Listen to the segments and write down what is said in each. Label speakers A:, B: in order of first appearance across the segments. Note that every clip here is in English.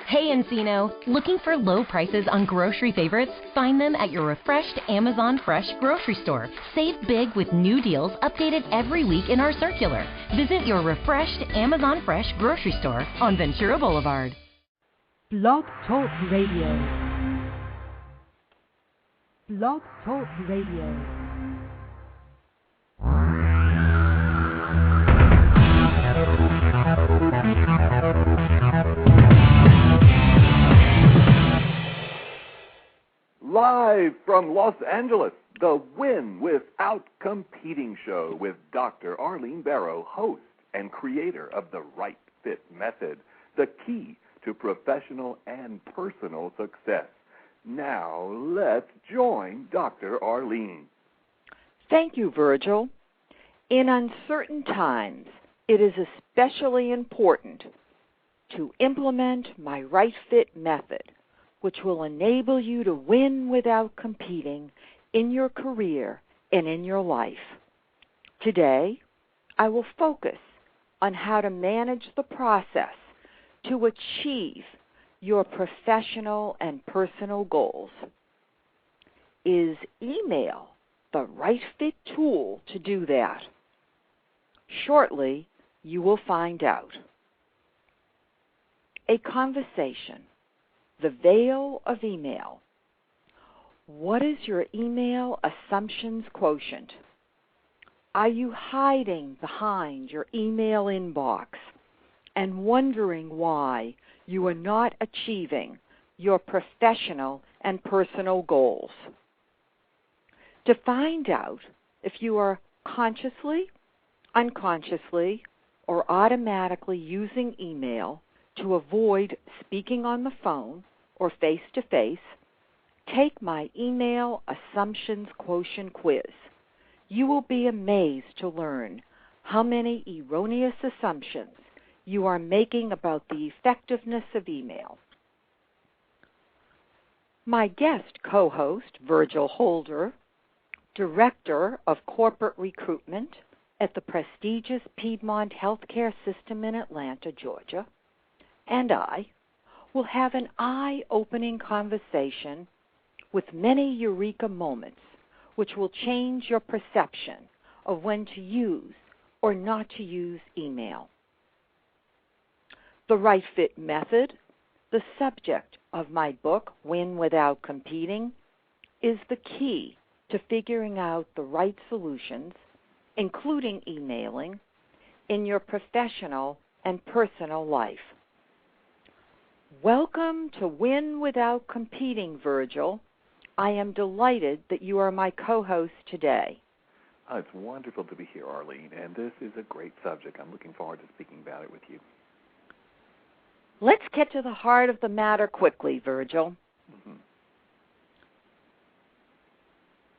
A: Hey Encino, looking for low prices on grocery favorites? Find them at your refreshed Amazon Fresh grocery store. Save big with new deals updated every week in our circular. Visit your refreshed Amazon Fresh grocery store on Ventura Boulevard.
B: Blog Talk Radio. Blog Talk Radio.
C: Live from Los Angeles, the Win Without Competing show with Dr. Arlene Barrow, host and creator of the Right Fit Method, the key to professional and personal success. Now, let's join Dr. Arlene.
D: Thank you, Virgil. In uncertain times, it is especially important to implement my Right Fit Method, which will enable you to win without competing in your career and in your life. Today, I will focus on how to manage the process to achieve your professional and personal goals. Is email the right fit tool to do that? Shortly, you will find out. A conversation. The veil of email. What is your email assumptions quotient? Are you hiding behind your email inbox and wondering why you are not achieving your professional and personal goals? To find out if you are consciously, unconsciously, or automatically using email to avoid speaking on the phone or face-to-face, take my email assumptions quotient quiz. You will be amazed to learn how many erroneous assumptions you are making about the effectiveness of email. My guest co-host, Virgil Holder, Director of Corporate Recruitment at the prestigious Piedmont Healthcare System in Atlanta, Georgia, and I will have an eye-opening conversation with many eureka moments which will change your perception of when to use or not to use email. The Right Fit Method, the subject of my book, Win Without Competing, is the key to figuring out the right solutions, including emailing, in your professional and personal life. Welcome to Win Without Competing, Virgil. I am delighted that you are my co-host today.
C: It's wonderful to be here, Arlene, and this is a great subject. I'm looking forward to speaking about it with you.
D: Let's get to the heart of the matter quickly, Virgil.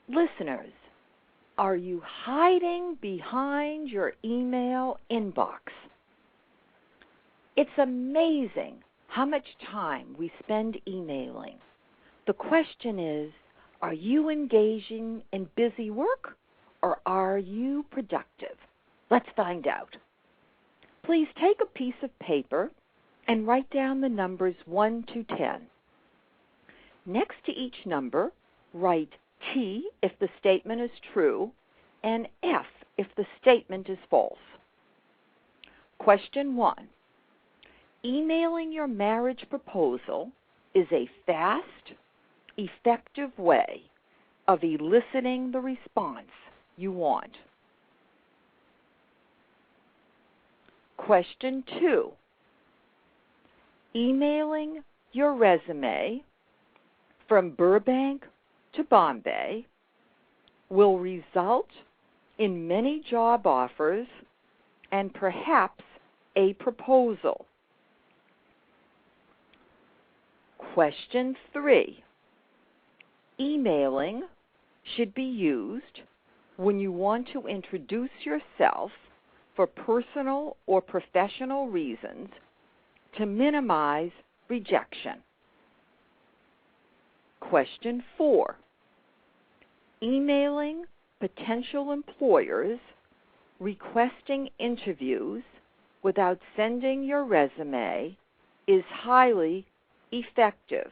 D: Listeners, are you hiding behind your email inbox? It's amazing how much time we spend emailing. The question is, are you engaging in busy work or are you productive? Let's find out. Please take a piece of paper and write down the numbers 1 to 10. Next to each number, write T if the statement is true and F if the statement is false. Question 1. Emailing your marriage proposal is a fast, effective way of eliciting the response you want. Question 2. Emailing your resume from Burbank to Bombay will result in many job offers and perhaps a proposal. Question 3. Emailing should be used when you want to introduce yourself for personal or professional reasons to minimize rejection. Question 4. Emailing potential employers requesting interviews without sending your resume is highly effective?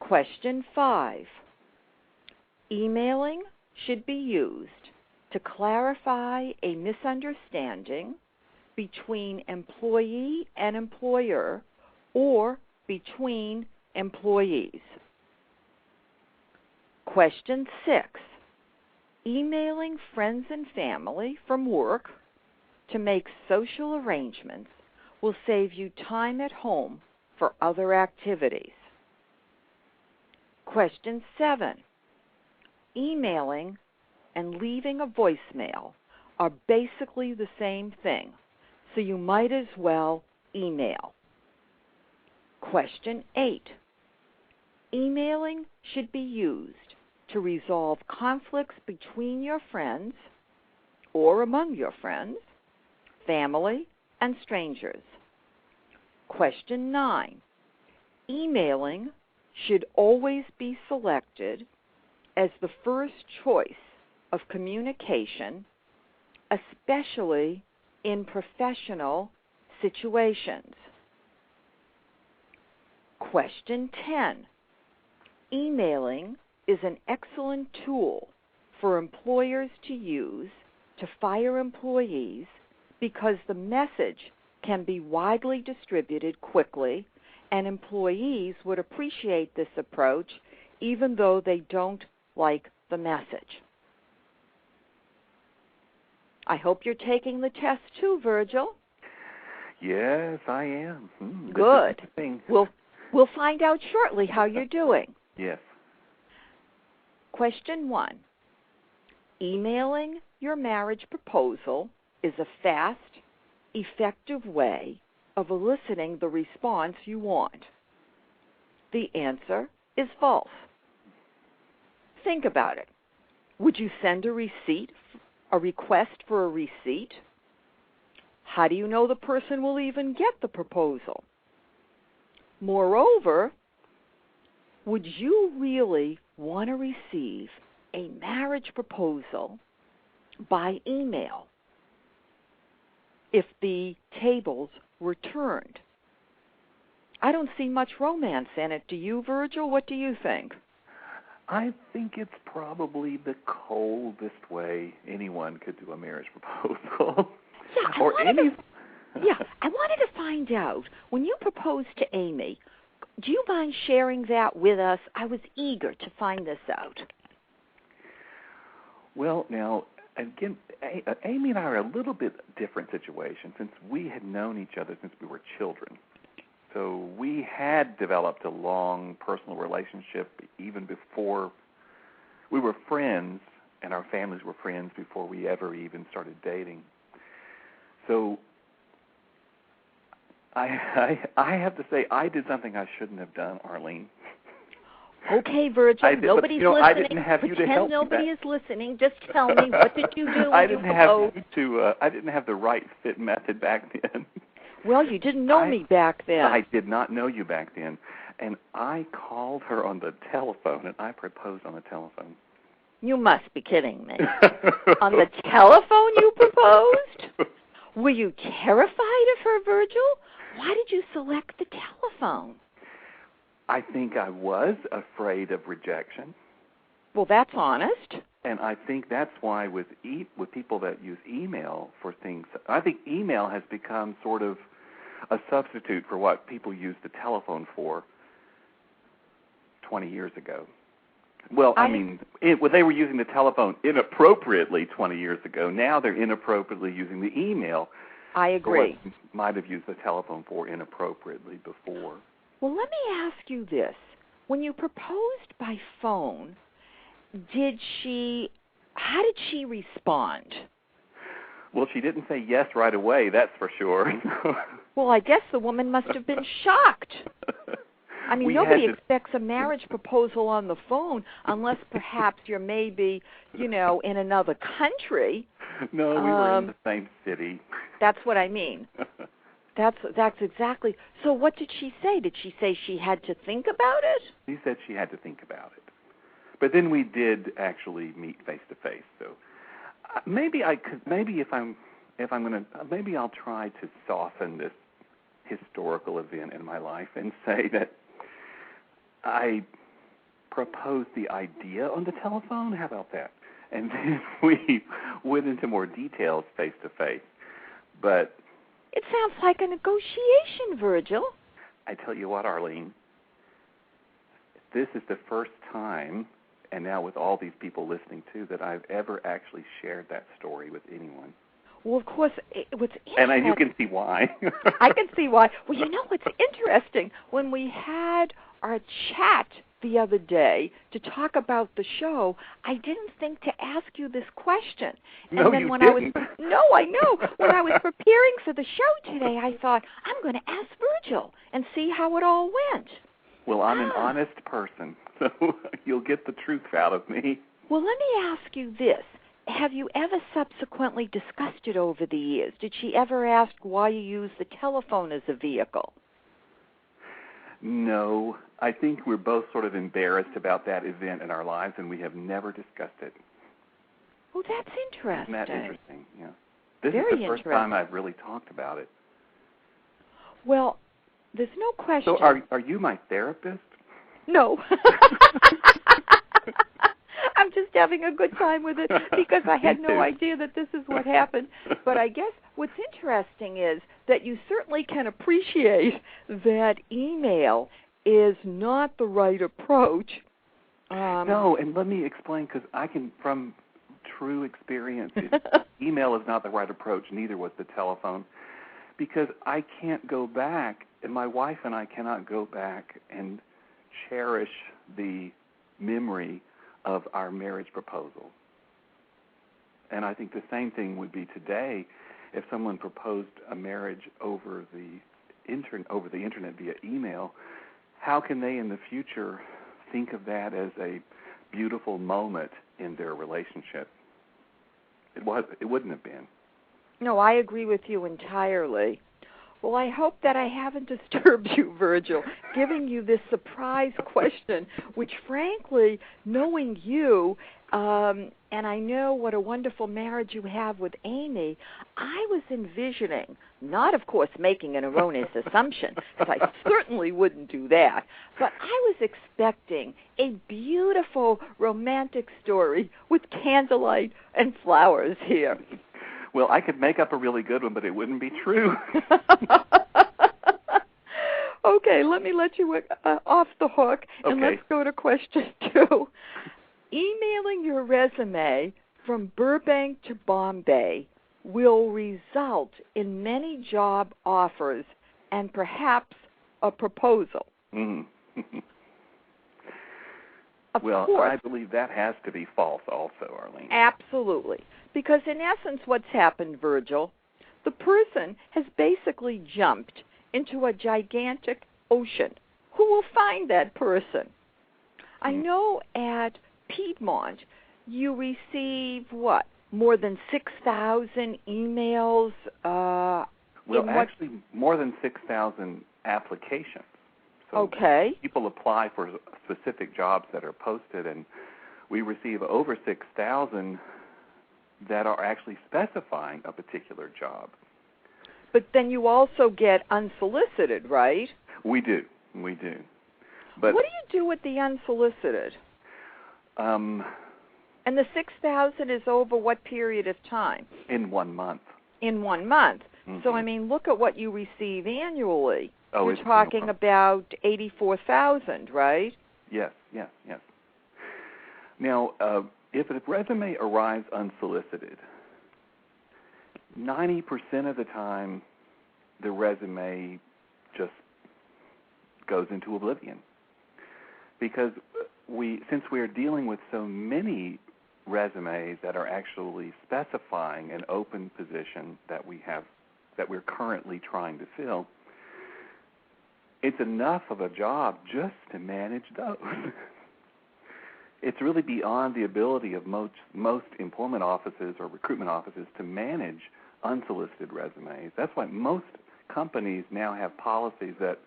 D: Question 5. Emailing should be used to clarify a misunderstanding between employee and employer or between employees. Question 6. Emailing friends and family from work to make social arrangements will save you time at home for other activities. Question 7. Emailing and leaving a voicemail are basically the same thing, so you might as well email. Question 8. Emailing should be used to resolve conflicts between your friends or among your friends, family, and strangers. Question 9. Emailing should always be selected as the first choice of communication, especially in professional situations. Question 10. Emailing is an excellent tool for employers to use to fire employees because the message can be widely distributed quickly, and employees would appreciate this approach even though they don't like the message. I hope you're taking the test too, Virgil.
C: Yes, I am.
D: Good. We'll find out shortly how you're doing.
C: Yes.
D: Question 1. Emailing your marriage proposal is a fast, effective way of eliciting the response you want. The answer is false. Think about it. Would you send a request for a receipt? How do you know the person will even get the proposal? Moreover, would you really want to receive a marriage proposal by email if the tables were turned? I don't see much romance in it. Do you, Virgil? What do you think?
C: I think it's probably the coldest way anyone could do a marriage proposal.
D: Yeah, I wanted to find out, when you proposed to Amy, do you mind sharing that with us? I was eager to find this out.
C: Well, now, again, Amy and I are a little bit different situation since we had known each other since we were children. So we had developed a long personal relationship even before we were friends, and our families were friends before we ever even started dating. So I have to say I did something I shouldn't have done, Arlene.
D: Okay, Virgil, nobody's listening.
C: I didn't have you to help me.
D: Nobody is listening. Just tell me, what did you do when you proposed?
C: I didn't have the right fit method back then.
D: Well, you didn't know me back then.
C: I did not know you back then. And I called her on the telephone, and I proposed on the telephone.
D: You must be kidding me. On the telephone you proposed? Were you terrified of her, Virgil? Why did you select the telephone?
C: I think I was afraid of rejection.
D: Well, that's honest.
C: And I think that's why with people that use email for things, I think email has become sort of a substitute for what people used the telephone for 20 years ago. Well, they were using the telephone inappropriately 20 years ago. Now they're inappropriately using the email.
D: I agree.
C: For what might have used the telephone for inappropriately before.
D: Well, let me ask you this. When you proposed by phone, how did she respond?
C: Well, she didn't say yes right away, that's for sure.
D: Well, I guess the woman must have been shocked. I mean, nobody expects a marriage proposal on the phone unless perhaps you're maybe, in another country.
C: No, we were in the same city.
D: That's what I mean. That's exactly. So what did she say? Did she say she had to think about it?
C: She said she had to think about it. But then we did actually meet face to face. So maybe I'll try to soften this historical event in my life and say that I proposed the idea on the telephone. How about that? And then we went into more details face-to-face. But
D: it sounds like a negotiation, Virgil.
C: I tell you what, Arlene, this is the first time, and now with all these people listening too, that I've ever actually shared that story with anyone.
D: Well, of course, what's interesting...
C: And you can see why.
D: I can see why. Well, you know what's interesting? When we had our chat the other day to talk about the show, I didn't think to ask you this question.
C: No,
D: and then
C: you
D: when
C: didn't.
D: I know. When I was preparing for the show today, I thought, I'm going to ask Virgil and see how it all went.
C: Well, I'm an honest person, so you'll get the truth out of me.
D: Well, let me ask you this. Have you ever subsequently discussed it over the years? Did she ever ask why you use the telephone as a vehicle?
C: No. I think we're both sort of embarrassed about that event in our lives, and we have never discussed it.
D: Oh, that's interesting.
C: Isn't that interesting? Yeah. This
D: Very
C: is the first time I've really talked about it.
D: Well, there's no question.
C: So are you my therapist?
D: No. I'm just having a good time with it because I had no idea that this is what happened. But I guess what's interesting is that you certainly can appreciate that email is not the right approach.
C: No, and let me explain, because I can, from true experience, email is not the right approach, neither was the telephone, because I can't go back, and my wife and I cannot go back and cherish the memory of our marriage proposal. And I think the same thing would be today if someone proposed a marriage over the internet via email. How can they in the future think of that as a beautiful moment in their relationship? It wouldn't have been.
D: No, I agree with you entirely. Well, I hope that I haven't disturbed you, Virgil, giving you this surprise question, which, frankly, knowing you, and I know what a wonderful marriage you have with Amy, I was envisioning, not, of course, making an erroneous assumption, because I certainly wouldn't do that, but I was expecting a beautiful romantic story with candlelight and flowers here.
C: Well, I could make up a really good one, but it wouldn't be true.
D: Okay, let me let you off the hook, and let's go to question 2. Emailing your resume from Burbank to Bombay will result in many job offers and perhaps a proposal.
C: Mm.
D: Of
C: well,
D: course.
C: I believe that has to be false also, Arlene.
D: Absolutely. Because in essence what's happened, Virgil, the person has basically jumped into a gigantic ocean. Who will find that person? I know at Piedmont you receive, what, more than 6,000 emails?
C: Actually, more than 6,000 applications. So
D: okay.
C: People apply for specific jobs that are posted, and we receive over 6,000 that are actually specifying a particular job.
D: But then you also get unsolicited, right?
C: We do. But
D: what do you do with the unsolicited? And the 6,000 is over what period of time?
C: In 1 month.
D: In 1 month.
C: Mm-hmm.
D: So, I mean, look at what you receive annually.
C: Oh,
D: you're talking about 84,000, right?
C: Yes. Now, if a resume arrives unsolicited, 90% of the time the resume just goes into oblivion. Because since we are dealing with so many resumes that are actually specifying an open position that we're currently trying to fill, it's enough of a job just to manage those. It's really beyond the ability of most employment offices or recruitment offices to manage unsolicited resumes. That's why most companies now have policies that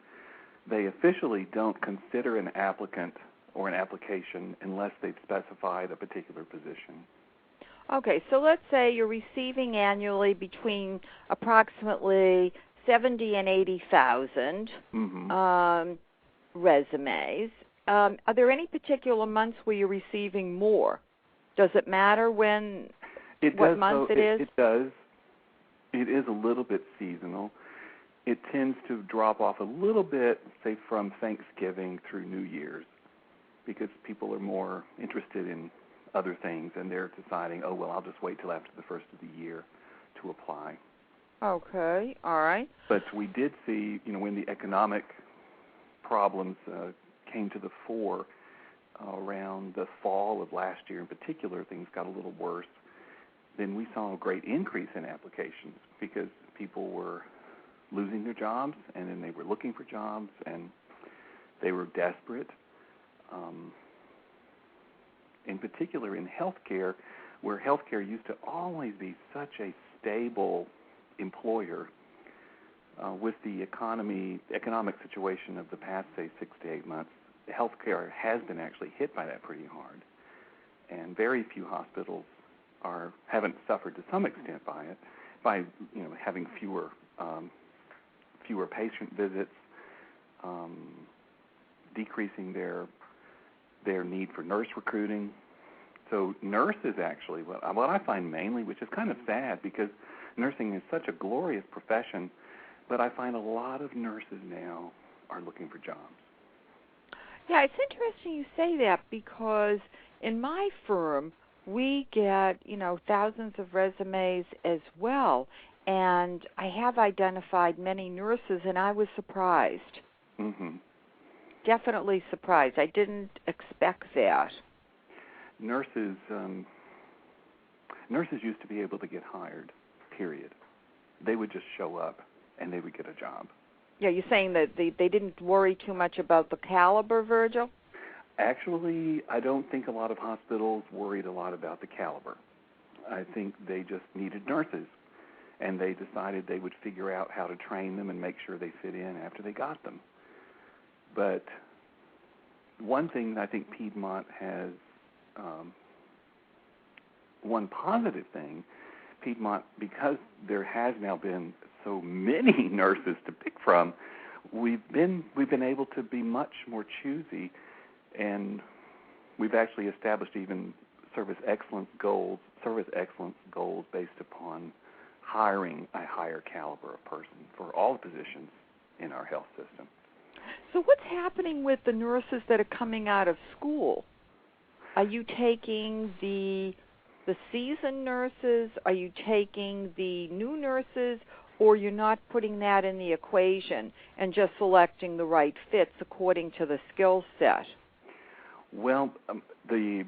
C: they officially don't consider an applicant or an application unless they've specified a particular position.
D: Okay, so let's say you're receiving annually between approximately 70 and 80,000 resumes. Are there any particular months where you're receiving more? Does it matter what month it is?
C: It does. It is a little bit seasonal. It tends to drop off a little bit, say, from Thanksgiving through New Year's, because people are more interested in other things, and they're deciding, oh, well, I'll just wait till after the first of the year to apply.
D: Okay, all right.
C: But we did see, when the economic problems came to the fore around the fall of last year in particular, things got a little worse. Then we saw a great increase in applications because people were losing their jobs, and then they were looking for jobs, and they were desperate. In particular in healthcare, where healthcare used to always be such a stable employer, with the economic situation of the past, say, 6 to 8 months, healthcare has been actually hit by that pretty hard, and very few hospitals haven't suffered to some extent by it, by having fewer patient visits, decreasing their need for nurse recruiting. So nurses actually, what I find mainly, which is kind of sad because nursing is such a glorious profession, but I find a lot of nurses now are looking for jobs.
D: Yeah, it's interesting you say that because in my firm, we get, thousands of resumes as well, and I have identified many nurses, and I was surprised.
C: Mm-hmm.
D: Definitely surprised. I didn't expect that.
C: Nurses used to be able to get hired, period. They would just show up, and they would get a job.
D: Yeah, you're saying that they didn't worry too much about the caliber, Virgil?
C: Actually, I don't think a lot of hospitals worried a lot about the caliber. I think they just needed nurses, and they decided they would figure out how to train them and make sure they fit in after they got them. But one thing I think Piedmont has, one positive thing, Piedmont, because there has now been so many nurses to pick from, we've been able to be much more choosy, and we've actually established even service excellence goals based upon hiring a higher caliber of person for all the positions in our health system.
D: So what's happening with the nurses that are coming out of school? Are you taking the seasoned nurses? Are you taking the new nurses? Or you're not putting that in the equation and just selecting the right fits according to the skill set?
C: Well, the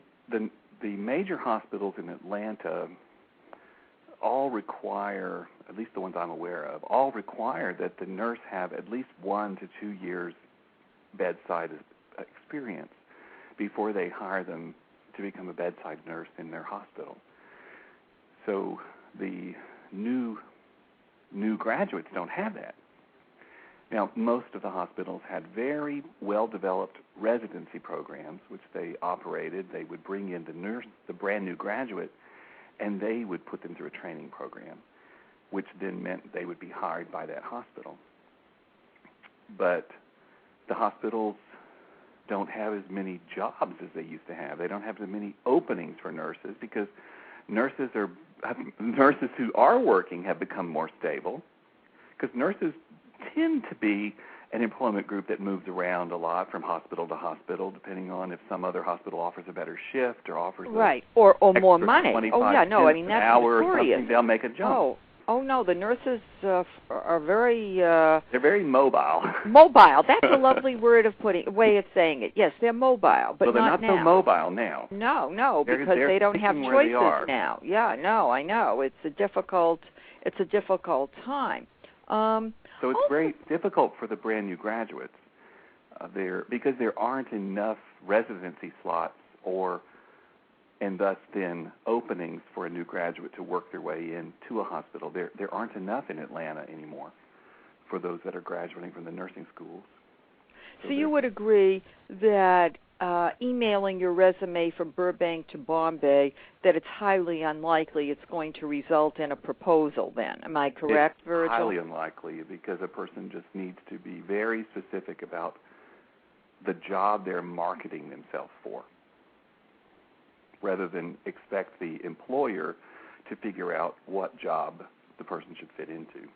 C: major hospitals in Atlanta all require, at least the ones I'm aware of, all require that the nurse have at least 1 to 2 years bedside experience before they hire them to become a bedside nurse in their hospital. So the new graduates don't have that. Now, most of the hospitals had very well-developed residency programs, which they operated. They would bring in the brand new graduate, and they would put them through a training program, which then meant they would be hired by that hospital. But the hospitals don't have as many jobs as they used to have. They don't have as many openings for nurses because nurses who are working have become more stable, because nurses tend to be an employment group that moves around a lot from hospital to hospital, depending on if some other hospital offers a better shift or offers
D: or more money. Oh yeah, no, I mean that's notorious.
C: They'll make a jump.
D: Oh no, the nurses are very.
C: They're very mobile.
D: Mobile. That's a lovely way of saying it. Yes, they're mobile, but
C: they're not
D: now.
C: so mobile now.
D: No, because they don't have choices now. Yeah, no, I know. It's a difficult time.
C: So it's very difficult for the brand new graduates because there aren't enough residency slots and thus then openings for a new graduate to work their way into a hospital. There aren't enough in Atlanta anymore for those that are graduating from the nursing schools.
D: So you would agree that emailing your resume from Burbank to Bombay, that it's highly unlikely it's going to result in a proposal then. Am I correct,
C: It's
D: Virgil?
C: highly unlikely, because a person just needs to be very specific about the job they're marketing themselves for, rather than expect the employer to figure out what job the person should fit into.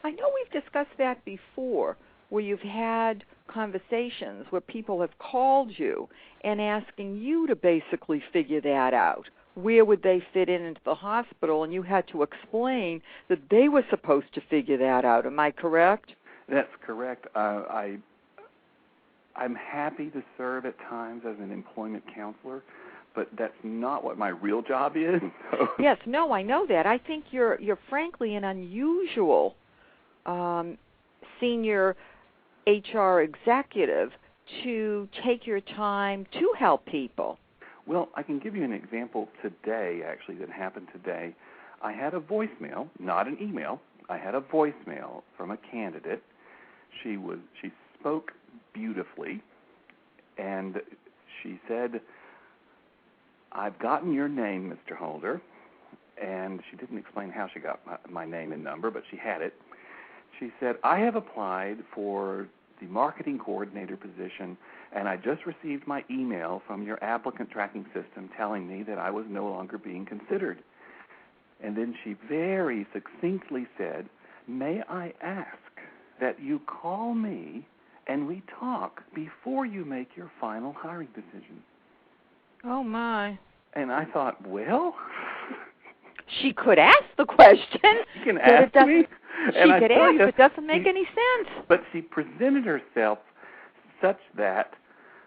D: I know we've discussed that before, where you've had conversations where people have called you and asking you to basically figure that out. Where would they fit into the hospital? And you had to explain that they were supposed to figure that out. Am I correct?
C: That's correct. I'm happy to serve at times as an employment counselor, but that's not what my real job is. So.
D: Yes, no, I know that. I think you're frankly an unusual senior HR executive to take your time to help people.
C: Well, I can give you an example today, actually, that happened today. I had a voicemail, not an email. I had a voicemail from a candidate. She spoke beautifully, and she said, "I've gotten your name, Mr. Holder," and she didn't explain how she got my name and number, but she had it. She said, "I have applied for the marketing coordinator position, and I just received my email from your applicant tracking system telling me that I was no longer being considered." And then she very succinctly said, "May I ask that you call me and we talk before you make your final hiring decision?"
D: Oh, my.
C: And I thought, well...
D: She could ask the question.
C: She can ask me.
D: She could ask, but it doesn't make any sense.
C: But she presented herself such that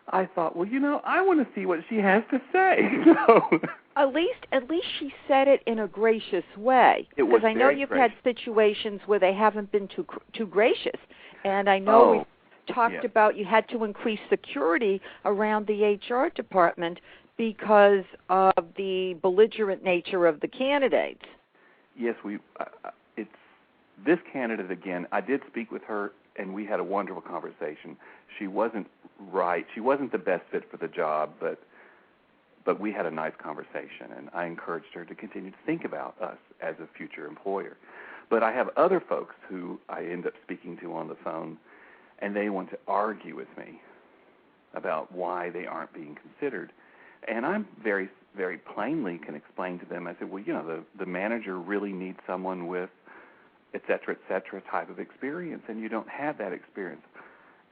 C: I thought, well, I want to see what she has to say. So
D: At least she said it in a gracious way.
C: It was
D: because I know
C: very
D: you've
C: gracious.
D: had situations where they haven't been too gracious, and I know we've talked about you had to increase security around the HR department because of the belligerent nature of the candidates.
C: Yes, it's this candidate again. I did speak with her, and we had a wonderful conversation. She wasn't right. She wasn't the best fit for the job, but we had a nice conversation, and I encouraged her to continue to think about us as a future employer. But I have other folks who I end up speaking to on the phone, and they want to argue with me about why they aren't being considered. And I'm very, very plainly can explain to them, I said, well, the manager really needs someone with et cetera type of experience, and you don't have that experience.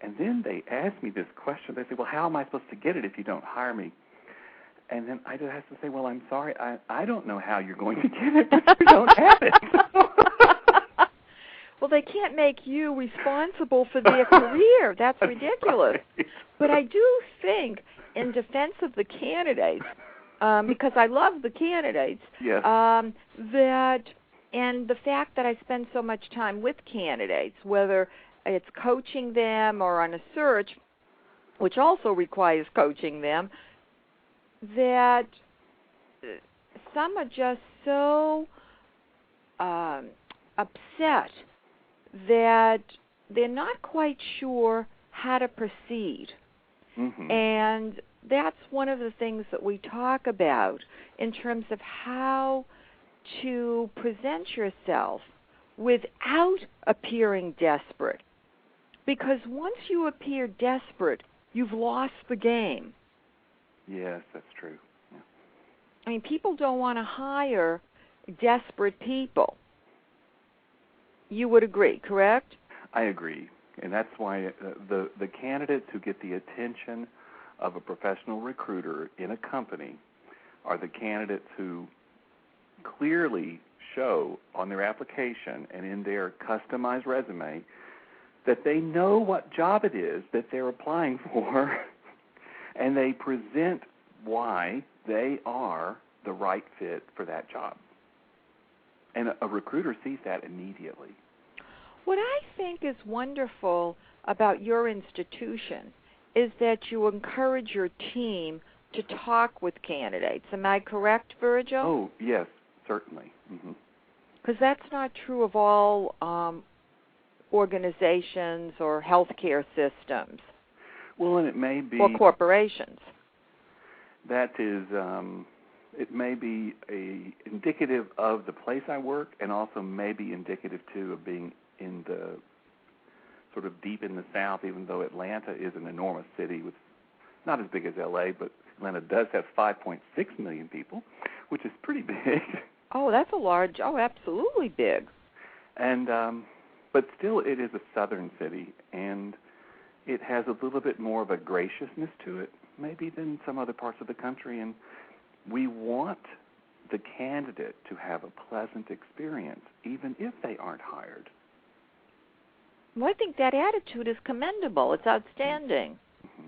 C: And then they ask me this question. They say, well, how am I supposed to get it if you don't hire me? And then I just have to say, well, I'm sorry, I don't know how you're going to get it, but you don't have it.
D: Well, they can't make you responsible for their career. That's ridiculous.
C: Right.
D: But I do think, in defense of the candidates, because I love the candidates,
C: Yes.
D: that, and the fact that I spend so much time with candidates, whether it's coaching them or on a search, which also requires coaching them, that some are just so upset that they're not quite sure how to proceed.
C: Mm-hmm.
D: And that's one of the things that we talk about in terms of how to present yourself without appearing desperate. Because once you appear desperate, you've lost the game.
C: Yes, that's true. Yeah.
D: I mean, people don't want to hire desperate people. You would agree, correct?
C: I agree. And that's why the candidates who get the attention of a professional recruiter in a company are the candidates who clearly show on their application and in their customized resume that they know what job it is that they're applying for, and they present why they are the right fit for that job. And a recruiter sees that immediately.
D: What I think is wonderful about your institution is that you encourage your team to talk with candidates. Am I correct, Virgil?
C: Oh, yes, certainly.
D: Because that's not true of all organizations or healthcare systems.
C: Well, and it may be...
D: Or corporations.
C: That is, it may be indicative of the place I work, and also maybe indicative, too, of being in the sort of deep in the South, even though Atlanta is an enormous city with not as big as L.A., but Atlanta does have 5.6 million people, which is pretty big.
D: Oh, that's a large, absolutely big.
C: And but still, it is a southern city, and it has a little bit more of a graciousness to it, maybe, than some other parts of the country. And we want the candidate to have a pleasant experience, even if they aren't hired.
D: Well, I think that attitude is commendable. It's outstanding. Mm-hmm.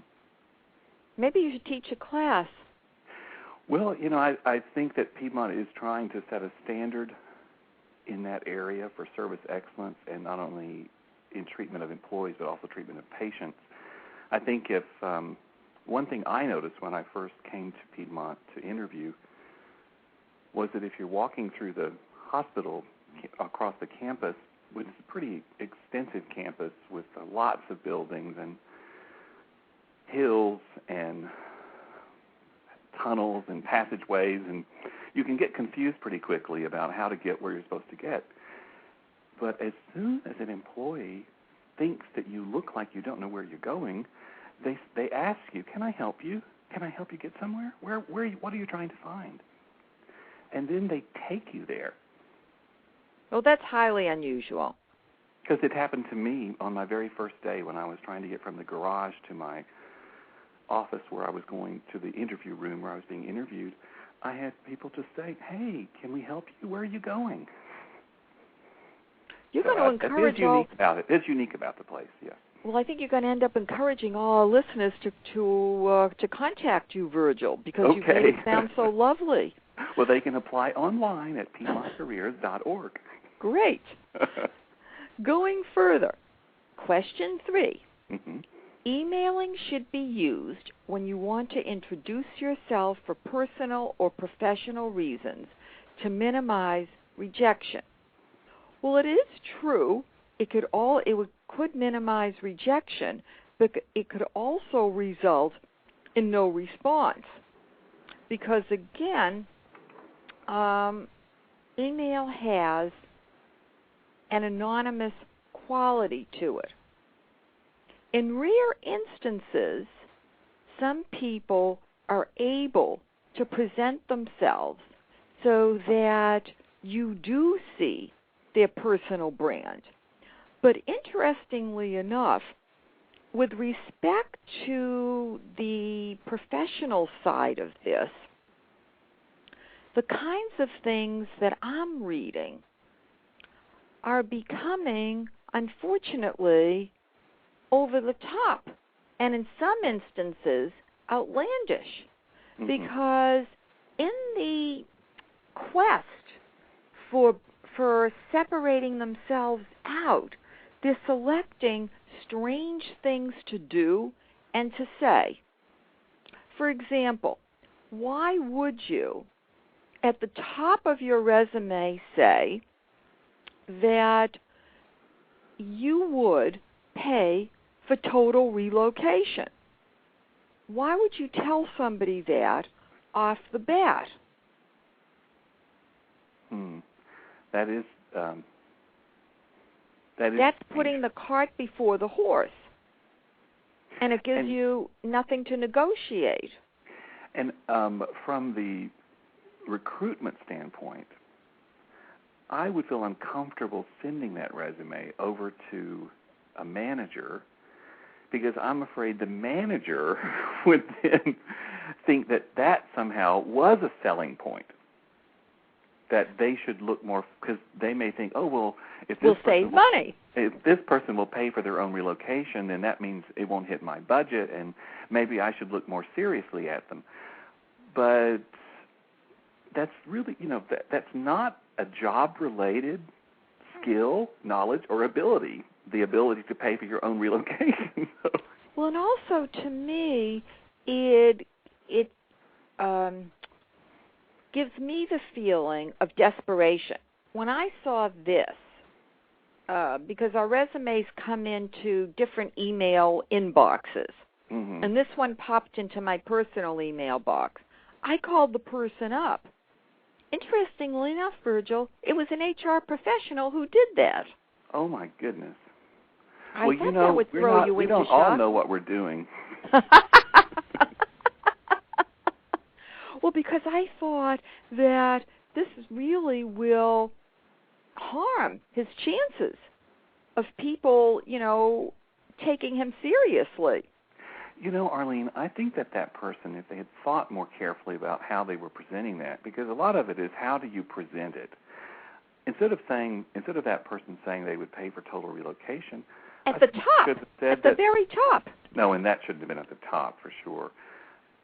D: Maybe you should teach a class.
C: Well, you know, I think that Piedmont is trying to set a standard in that area for service excellence, and not only in treatment of employees but also treatment of patients. I think if one thing I noticed when I first came to Piedmont to interview was that if you're walking through the hospital across the campus, which is a pretty extensive campus with lots of buildings and hills and tunnels and passageways, and you can get confused pretty quickly about how to get where you're supposed to get. But as soon as an employee thinks that you look like you don't know where you're going, they ask you, "Can I help you? Can I help you get somewhere? What are you trying to find?" And then they take you there.
D: Well, that's highly unusual.
C: Because it happened to me on my very first day when I was trying to get from the garage to my office where I was going to the interview room where I was being interviewed. I had people just say, "Hey, can we help you? Where are you going?"
D: You're going to encourage all...
C: It's unique about the place, yes.
D: Well, I think you're going to end up encouraging all our listeners to contact you, Virgil, because you made it sound so lovely.
C: Well, they can apply online at piedmontcareers.org.
D: Great. Going further, question 3.
C: Mm-hmm.
D: Emailing should be used when you want to introduce yourself for personal or professional reasons to minimize rejection. Well, it is true. It could minimize rejection, but it could also result in no response. Because, again, email has an anonymous quality to it. In rare instances, some people are able to present themselves so that you do see their personal brand. But interestingly enough, with respect to the professional side of this, the kinds of things that I'm reading are becoming, unfortunately, over the top, and in some instances, outlandish. Mm-hmm. Because in the quest for separating themselves out, they're selecting strange things to do and to say. For example, why would you, at the top of your resume, say that you would pay for total relocation? Why would you tell somebody that off the bat? That's putting the cart before the horse, and it gives you nothing to negotiate.
C: And from the recruitment standpoint, I would feel uncomfortable sending that resume over to a manager because I'm afraid the manager would then think that somehow was a selling point, that they should look more, because they may think, oh, well, if this
D: we'll save money.
C: If this person will pay for their own relocation, then that means it won't hit my budget, and maybe I should look more seriously at them. But that's really, that's not a job-related skill, knowledge, or ability, the ability to pay for your own relocation.
D: Well, and also, to me, it gives me the feeling of desperation. When I saw this, because our resumes come into different email inboxes,
C: Mm-hmm.
D: and this one popped into my personal email box. I called the person up. Interestingly enough, Virgil, it was an HR professional who did that.
C: Oh, my goodness.
D: I
C: well,
D: thought that would throw you
C: we
D: into
C: don't
D: shock.
C: all know what we're doing.
D: Well, because I thought that this really will harm his chances of people, taking him seriously.
C: Arlene, I think that person, if they had thought more carefully about how they were presenting that, because a lot of it is how do you present it. Instead of that person saying they would pay for total relocation,
D: At the top, at the very top.
C: No, and that shouldn't have been at the top for sure.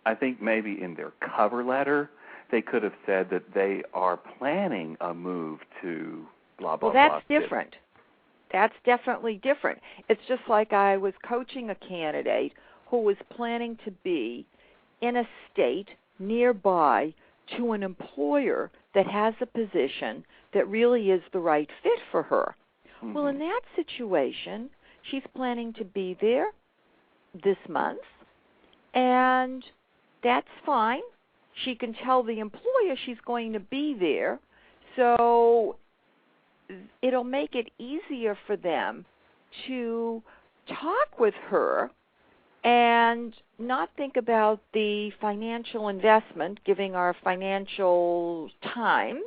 C: I think maybe in their cover letter, they could have said that they are planning a move to blah, blah, blah.
D: Well, that's different. That's definitely different. It's just like I was coaching a candidate who was planning to be in a state nearby to an employer that has a position that really is the right fit for her.
C: Mm-hmm.
D: Well, in that situation, she's planning to be there this month, and that's fine. She can tell the employer she's going to be there, so it'll make it easier for them to talk with her and not think about the financial investment, giving our financial times.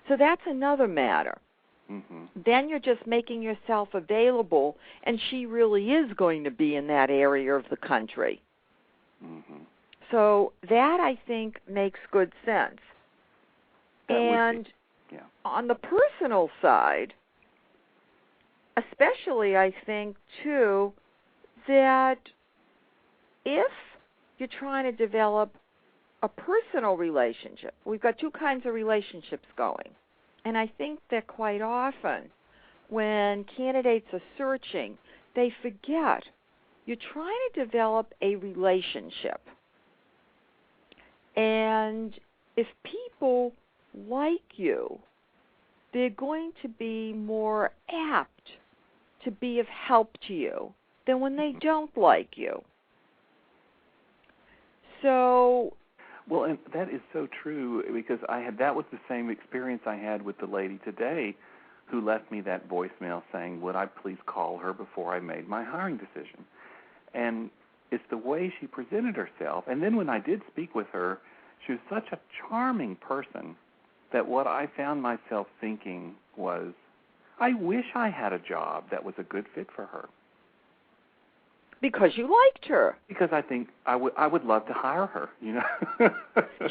D: So that's another matter.
C: Mm-hmm.
D: Then you're just making yourself available, and she really is going to be in that area of the country.
C: Mm-hmm.
D: So that, I think, makes good sense. And
C: yeah.
D: On the personal side, especially, I think, too, that if you're trying to develop a personal relationship, we've got two kinds of relationships going. And I think that quite often when candidates are searching, they forget you're trying to develop a relationship. And if people like you, they're going to be more apt to be of help to you than when they don't like you. So,
C: well, and that is so true, because that was the same experience I had with the lady today who left me that voicemail saying, would I please call her before I made my hiring decision? And it's the way she presented herself. And then when I did speak with her, she was such a charming person that what I found myself thinking was, I wish I had a job that was a good fit for her.
D: Because you liked her.
C: Because I think I would love to hire her,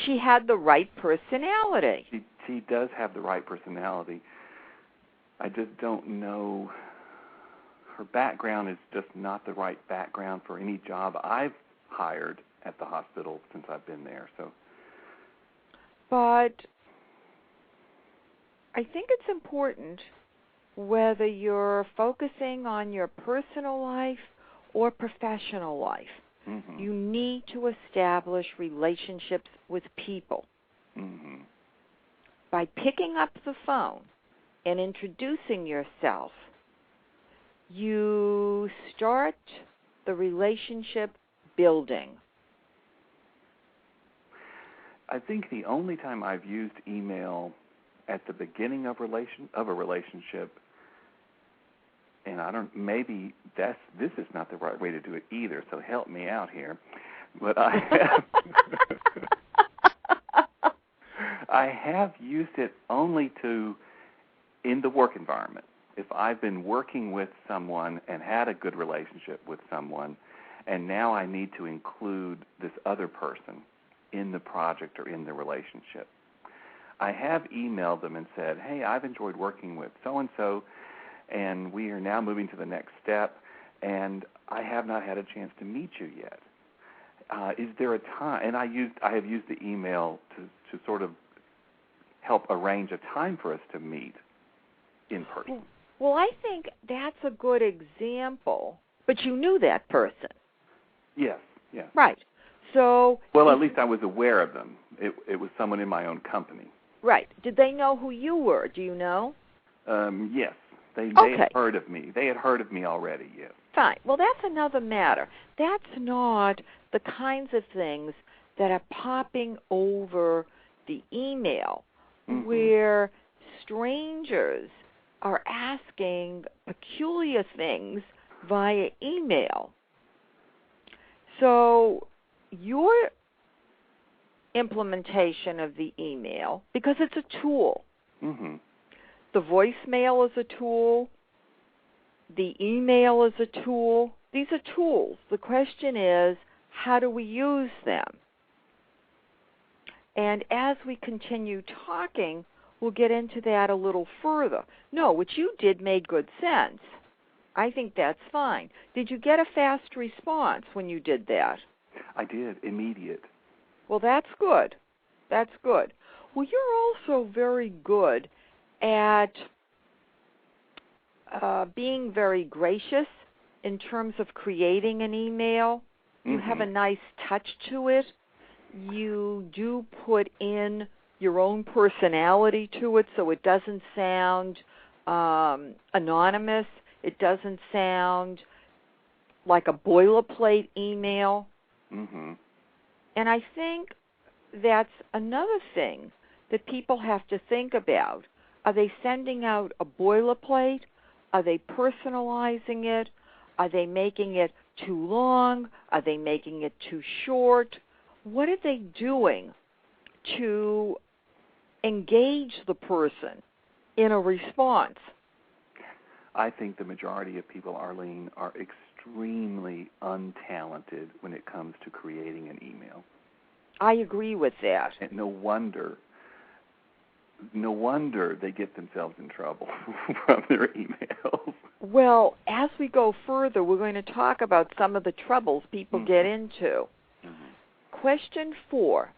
D: She had the right personality.
C: She does have the right personality. I just don't know. Her background is just not the right background for any job I've hired at the hospital since I've been there. So,
D: but I think it's important, whether you're focusing on your personal life or professional life,
C: mm-hmm.
D: you need to establish relationships with people.
C: Mm-hmm.
D: By picking up the phone and introducing yourself, you start the relationship building.
C: I think the only time I've used email at the beginning of a relationship, and maybe this is not the right way to do it either, so help me out here, but I have used it only in the work environment. If I've been working with someone and had a good relationship with someone, and now I need to include this other person in the project or in the relationship, I have emailed them and said, hey, I've enjoyed working with so-and-so, and we are now moving to the next step, and I have not had a chance to meet you yet. Is there a time? And I have used the email to sort of help arrange a time for us to meet in person.
D: Well, I think that's a good example, but you knew that person.
C: Yes.
D: Right. So.
C: Well, at least I was aware of them. It was someone in my own company.
D: Right. Did they know who you were? Do you know?
C: Yes. They
D: Okay.
C: had heard of me. They had heard of me already, yes.
D: Fine. Well, that's another matter. that's not the kinds of things that are popping over the email, where strangers are asking peculiar things via email. So your implementation of the email, because it's a tool, the voicemail is a tool, the email is a tool. These are tools. The question is, how do we use them? And as we continue talking, we'll get into that a little further. No, what you did made good sense. I think that's fine. Did you get a fast response when you did that?
C: I did, immediate.
D: Well, that's good. That's good. Well, you're also very good at being very gracious in terms of creating an email. You have a nice touch to it. You do put in your own personality to it, so it doesn't sound anonymous. It doesn't sound like a boilerplate email. And I think that's another thing that people have to think about. Are they sending out a boilerplate? Are they personalizing it? Are they making it too long? Are they making it too short? What are they doing to engage the person in a response?
C: I think the majority of people, Arlene, are extremely untalented when it comes to creating an email.
D: I agree with that.
C: And no wonder they get themselves in trouble from their emails.
D: Well, as we go further, we're going to talk about some of the troubles people get into. Question 4.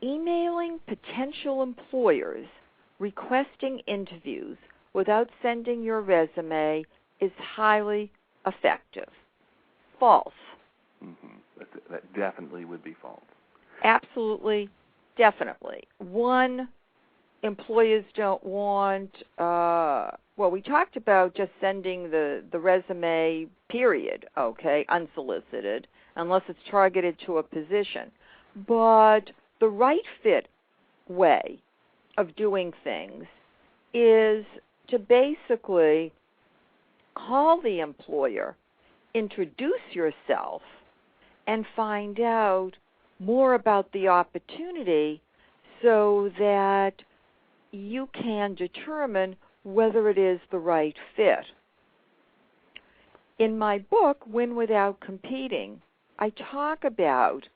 D: Emailing potential employers requesting interviews without sending your resume is highly effective. False.
C: That definitely would be false.
D: Absolutely, definitely. One, employers don't want, we talked about just sending the resume, period, okay, unsolicited, unless it's targeted to a position. But the right fit way of doing things is to basically call the employer, introduce yourself, and find out more about the opportunity so that you can determine whether it is the right fit. In my book, Win Without Competing, I talk about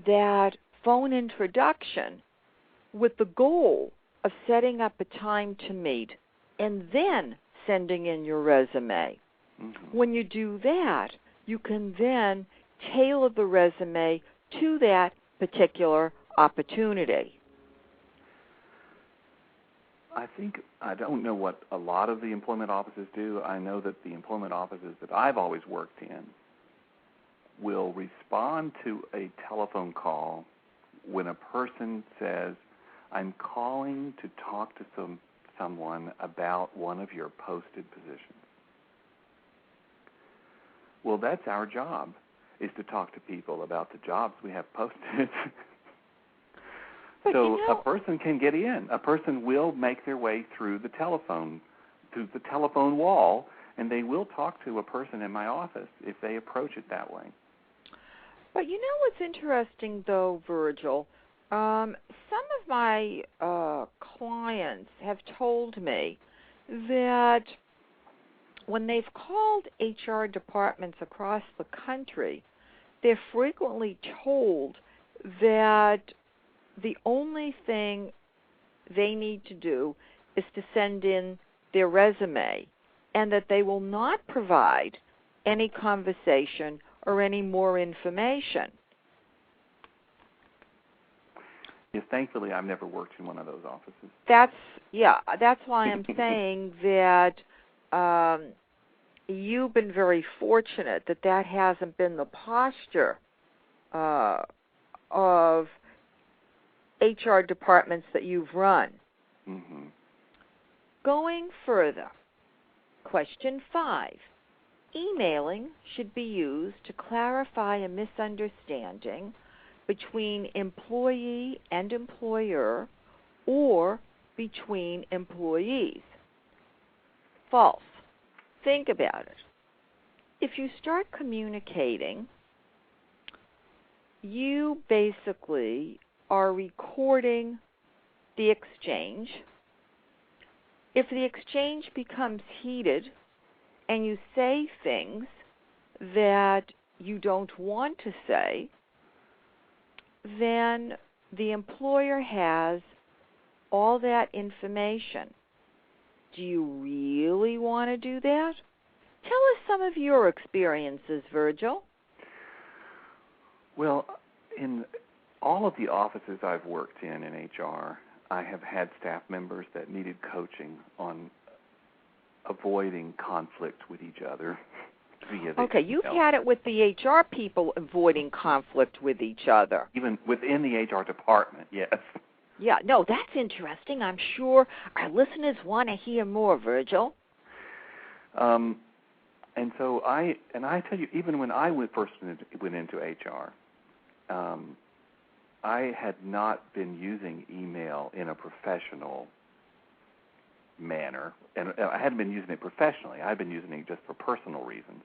D: that phone introduction with the goal of setting up a time to meet and then sending in your resume. When you do that, you can then tailor the resume to that particular opportunity.
C: I don't know what a lot of the employment offices do. I know that the employment offices that I've always worked in will respond to a telephone call when a person says, I'm calling to talk to someone about one of your posted positions. Well, that's our job, is to talk to people about the jobs we have posted. So a person can get in. A person will make their way through the telephone wall, and they will talk to a person in my office if they approach it that way.
D: But you know what's interesting, though, Virgil? Some of my clients have told me that when they've called HR departments across the country, they're frequently told that the only thing they need to do is to send in their resume, and that they will not provide any conversation or any more information.
C: Yeah, thankfully, I've never worked in one of those offices.
D: That's why I'm saying that you've been very fortunate that hasn't been the posture of HR departments that you've run. Going further, question 5. emailing should be used to clarify a misunderstanding between employee and employer or between employees. False. Think about it. If you start communicating, you basically are recording the exchange. If the exchange becomes heated and you say things that you don't want to say, then the employer has all that information. Do you really want to do that? Tell us some of your experiences, Virgil.
C: Well, in all of the offices I've worked in HR, I have had staff members that needed coaching on avoiding conflict with each other via the
D: Okay, you've had it with the HR people avoiding conflict with each other.
C: Even within the HR department, yes.
D: Yeah, no, that's interesting. I'm sure our listeners want to hear more, Virgil.
C: And so I tell you, even when I first went into HR, I had not been using email in a professional manner, and I hadn't been using it professionally. I'd been using it just for personal reasons.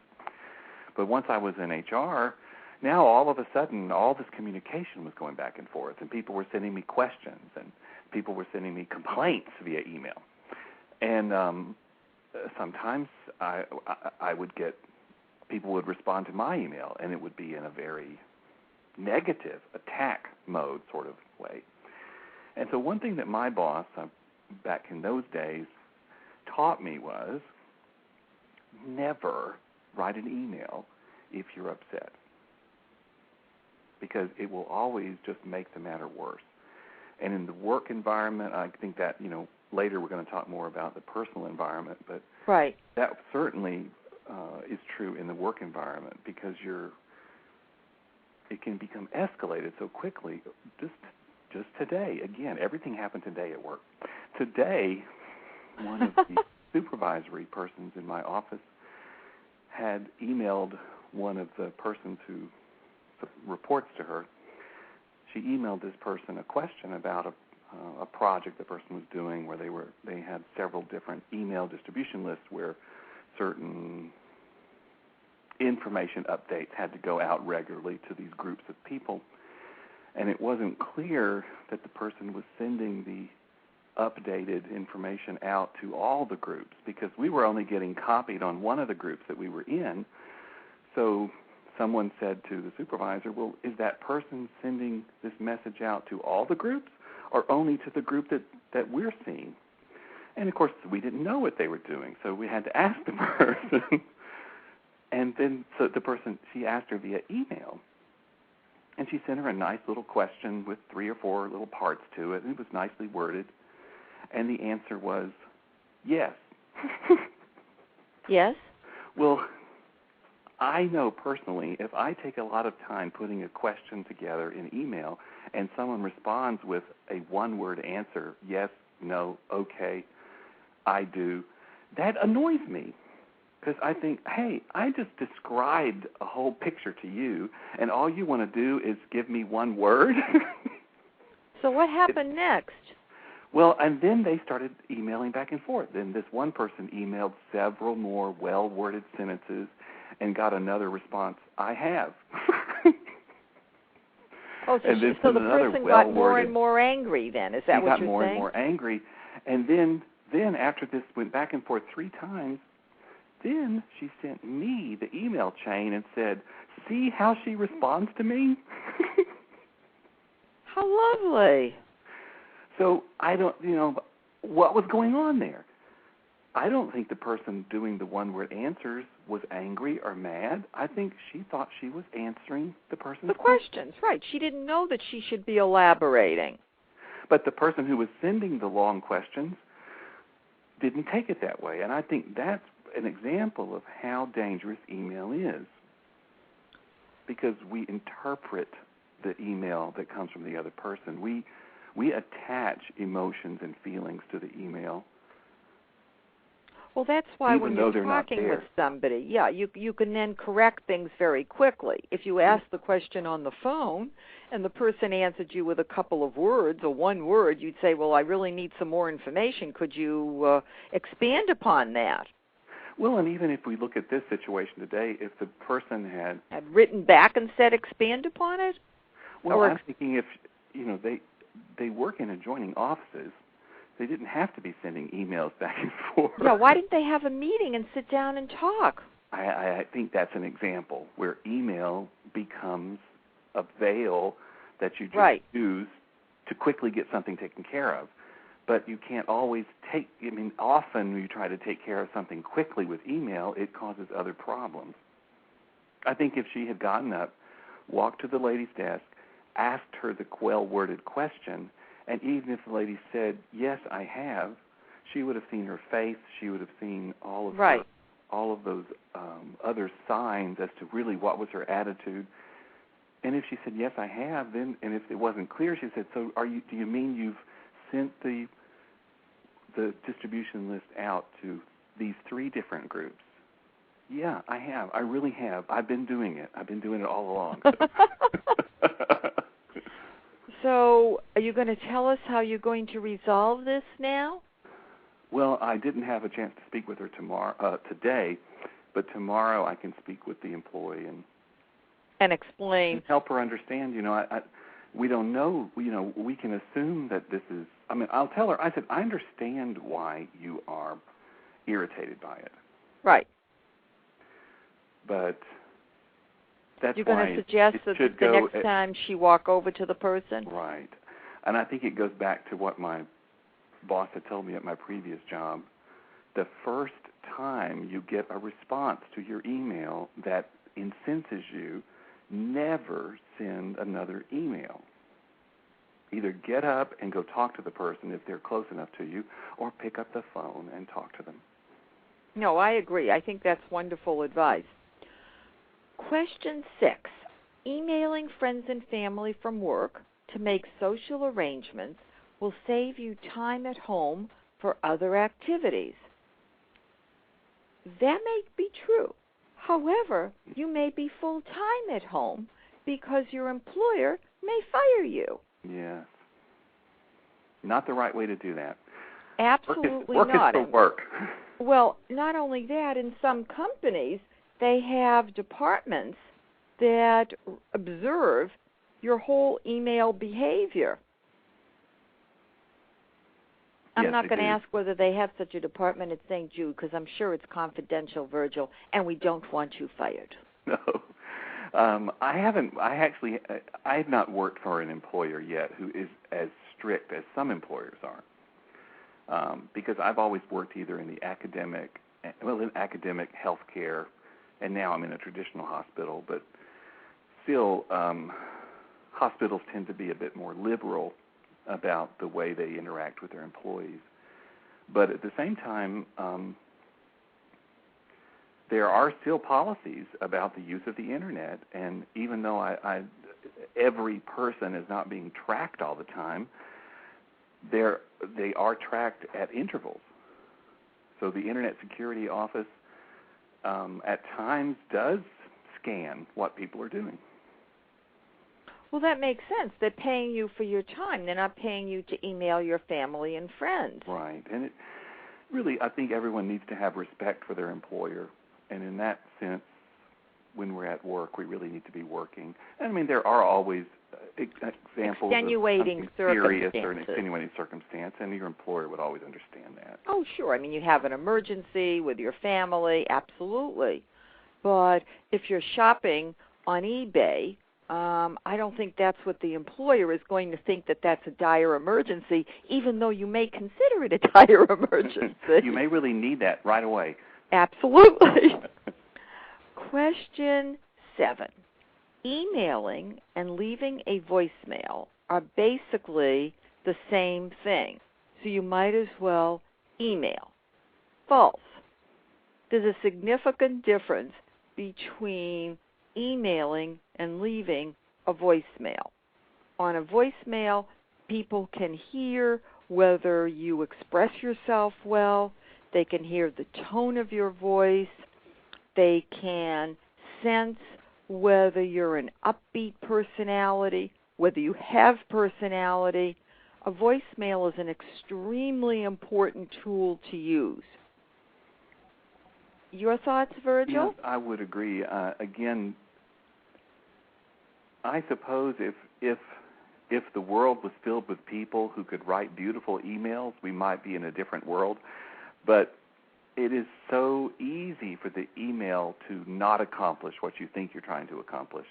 C: But once I was in HR, now all of a sudden all this communication was going back and forth, and people were sending me questions, and people were sending me complaints via email. And sometimes I would get, people would respond to my email, and it would be in a very negative attack mode sort of way. And so one thing that my boss back in those days taught me was never write an email if you're upset, because it will always just make the matter worse. And in the work environment, I think that, later we're going to talk more about the personal environment, but
D: right.
C: That certainly is true in the work environment, because it can become escalated so quickly. Just today, again, everything happened today at work. Today, one of the supervisory persons in my office had emailed one of the persons who reports to her. She emailed this person a question about a project the person was doing, where they had several different email distribution lists where certain information updates had to go out regularly to these groups of people. And it wasn't clear that the person was sending the updated information out to all the groups, because we were only getting copied on one of the groups that we were in. So someone said to the supervisor, well, is that person sending this message out to all the groups or only to the group that we're seeing? And, of course, we didn't know what they were doing, so we had to ask the person. And then so the person, she asked her via email, and she sent her a nice little question with 3 or 4 little parts to it, and it was nicely worded. And the answer was yes.
D: Yes?
C: Well, I know personally, if I take a lot of time putting a question together in email and someone responds with a one-word answer, yes, no, okay, I do, that annoys me. Because I think, hey, I just described a whole picture to you, and all you want to do is give me one word?
D: So what happened next?
C: Well, and then they started emailing back and forth. Then this one person emailed several more well-worded sentences and got another response, I have.
D: Oh, so the person got more and more angry then. Is that what you're saying?
C: He got more and more angry. And then after this went back and forth 3 times, then she sent me the email chain and said, see how she responds to me?
D: How lovely.
C: So I don't, what was going on there? I don't think the person doing the one-word answers was angry or mad. I think she thought she was answering the person's
D: questions. Right. She didn't know that she should be elaborating.
C: But the person who was sending the long questions didn't take it that way. And I think that's an example of how dangerous email is, because we interpret the email that comes from the other person. We attach emotions and feelings to the email.
D: Well, that's why
C: even
D: when
C: though
D: you're
C: they're not
D: talking
C: there.
D: with somebody, you can then correct things very quickly. If you ask the question on the phone and the person answered you with a couple of words or one word, you'd say, well, I really need some more information. Could you expand upon that?
C: Well, and even if we look at this situation today, if the person had
D: written back and said expand upon it?
C: Well, I'm thinking if, they work in adjoining offices, they didn't have to be sending emails back and forth.
D: Yeah, why didn't they have a meeting and sit down and talk?
C: I think that's an example where email becomes a veil that you just use to quickly get something taken care of. But you can't always often when you try to take care of something quickly with email, it causes other problems. I think if she had gotten up, walked to the lady's desk, asked her the well-worded question, and even if the lady said, yes, I have, she would have seen her face, she would have seen all of those other signs as to really what was her attitude. And if she said, yes, I have, then, and if it wasn't clear, she said, so do you mean you've sent the distribution list out to these 3 different groups? Yeah, I have. I really have. I've been doing it. I've been doing it all along.
D: So are you going to tell us how you're going to resolve this now?
C: Well, I didn't have a chance to speak with her today, but tomorrow I can speak with the employee
D: and explain.
C: And help her understand, we don't know, we can assume that this is, I'll tell her, I said, I understand why you are irritated by it.
D: Right.
C: But that's
D: you're going to suggest that the next time she walk over to the person?
C: Right. And I think it goes back to what my boss had told me at my previous job. The first time you get a response to your email that incenses you, never send another email. Either get up and go talk to the person if they're close enough to you, or pick up the phone and talk to them.
D: No, I agree. I think that's wonderful advice. Question 6. Emailing friends and family from work to make social arrangements will save you time at home for other activities. That may be true. However, you may be full-time at home because your employer may fire you.
C: Yes. Not the right way to do that.
D: Absolutely
C: not. Work is for work.
D: Well, not only that, in some companies, they have departments that observe your whole email behavior. I'm not going to ask whether they have such a department at St. Jude because I'm sure it's confidential, Virgil, and we don't want you fired.
C: No. I haven't. I have not worked for an employer yet who is as strict as some employers are, because I've always worked either in academic healthcare, and now I'm in a traditional hospital. But still, hospitals tend to be a bit more liberal about the way they interact with their employees. But at the same time, there are still policies about the use of the Internet, and even though every person is not being tracked all the time, they are tracked at intervals. So the Internet Security Office at times does scan what people are doing.
D: Well, that makes sense. They're paying you for your time. They're not paying you to email your family and friends.
C: Right. And really, I think everyone needs to have respect for their employer. And in that sense, when we're at work, we really need to be working. And there are always examples
D: extenuating
C: of serious
D: circumstances.
C: or an extenuating circumstance, and your employer would always understand that.
D: Oh, sure. You have an emergency with your family, absolutely. But if you're shopping on eBay, I don't think that's what the employer is going to think that that's a dire emergency, even though you may consider it a dire emergency.
C: You may really need that right away.
D: Absolutely. Question 7. Emailing and leaving a voicemail are basically the same thing, so you might as well email. False. There's a significant difference between emailing and leaving a voicemail. On a voicemail, people can hear whether you express yourself well. They can hear the tone of your voice. They can sense whether you're an upbeat personality, whether you have personality. A voicemail is an extremely important tool to use. Your thoughts, Virgil?
C: Yes, I would agree. Again, I suppose if the world was filled with people who could write beautiful emails, we might be in a different world. But it is so easy for the email to not accomplish what you think you're trying to accomplish.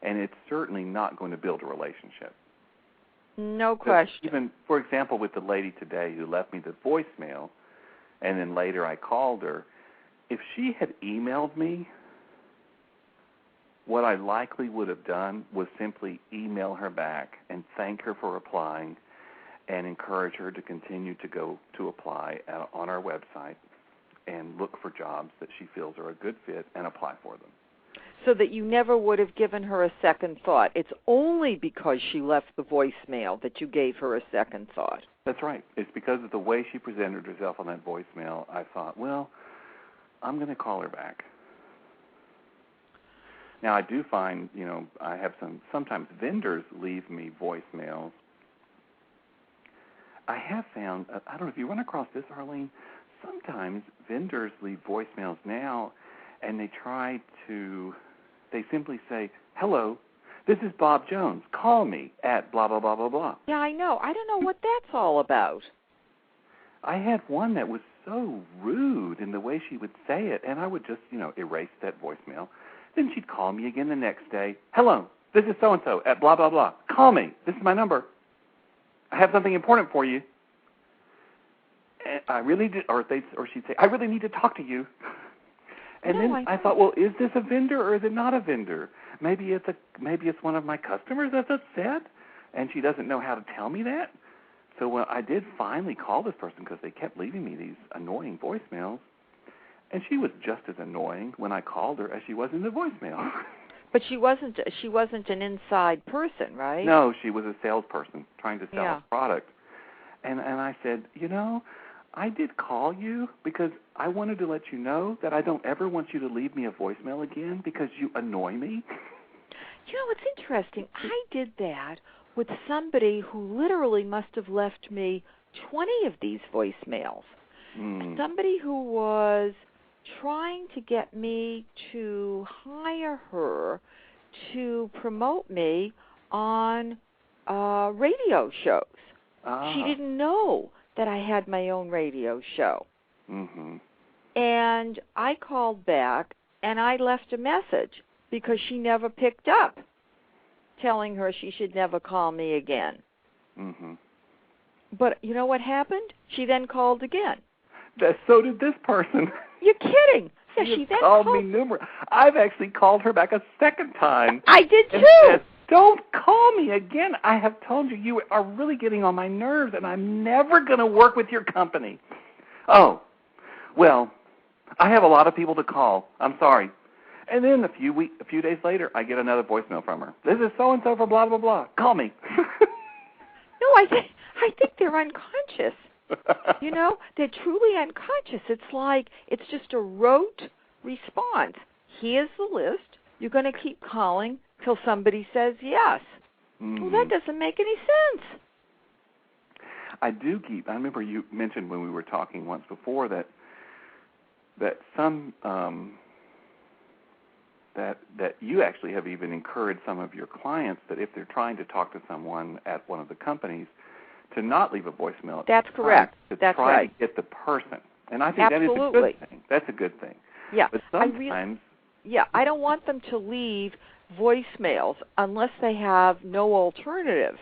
C: And it's certainly not going to build a relationship.
D: No question.
C: Even, for example, with the lady today who left me the voicemail, and then later I called her, if she had emailed me, what I likely would have done was simply email her back and thank her for replying and encourage her to continue to go to apply on our website and look for jobs that she feels are a good fit and apply for them.
D: So that you never would have given her a second thought. It's only because she left the voicemail that you gave her a second thought.
C: That's right. It's because of the way she presented herself on that voicemail, I thought, well, I'm going to call her back. Now, I do find, I have sometimes vendors leave me voicemails. I have found, I don't know if you run across this, Arlene, sometimes vendors leave voicemails now, and they simply say, hello, this is Bob Jones. Call me at blah, blah, blah, blah, blah.
D: Yeah, I know. I don't know what that's all about.
C: I had one that was so rude in the way she would say it, and I would just, erase that voicemail. Then she'd call me again the next day. Hello, this is so-and-so at blah, blah, blah. Call me. This is my number. I have something important for you. And I really did, or she'd say, I really need to talk to you. And then I thought, well, is this a vendor or is it not a vendor? Maybe it's one of my customers that's upset, and she doesn't know how to tell me that. So I did finally call this person because they kept leaving me these annoying voicemails, and she was just as annoying when I called her as she was in the voicemail.
D: But she wasn't an inside person, right?
C: No, she was a salesperson trying to sell a product. And I said, I did call you because I wanted to let you know that I don't ever want you to leave me a voicemail again because you annoy me.
D: It's interesting. I did that with somebody who literally must have left me 20 of these voicemails. Somebody who was trying to get me to hire her to promote me on radio shows. She didn't know that I had my own radio show.
C: Mm-hmm.
D: And I called back, and I left a message because she never picked up, telling her she should never call me again.
C: Mm-hmm.
D: But you know what happened? She then called again.
C: So did this person.
D: You're kidding. Yeah,
C: she
D: then
C: called me numerous. I've actually called her back a second time.
D: I did too.
C: Said, don't call me again. I have told you, you are really getting on my nerves, and I'm never going to work with your company. Oh, well, I have a lot of people to call. I'm sorry. And then a few days later, I get another voicemail from her. This is so-and-so for blah, blah, blah. Call me.
D: No, I think they're unconscious. They're truly unconscious. It's just a rote response. Here's the list. You're going to keep calling till somebody says yes. Well, that doesn't make any sense.
C: I remember you mentioned when we were talking once before that some that you actually have even encouraged some of your clients that if they're trying to talk to someone at one of the companies, to not leave a voicemail.
D: That's correct.
C: That's try to get the person. And I think that is a good thing. That's a good thing.
D: Yeah.
C: But sometimes...
D: I don't want them to leave voicemails unless they have no alternative,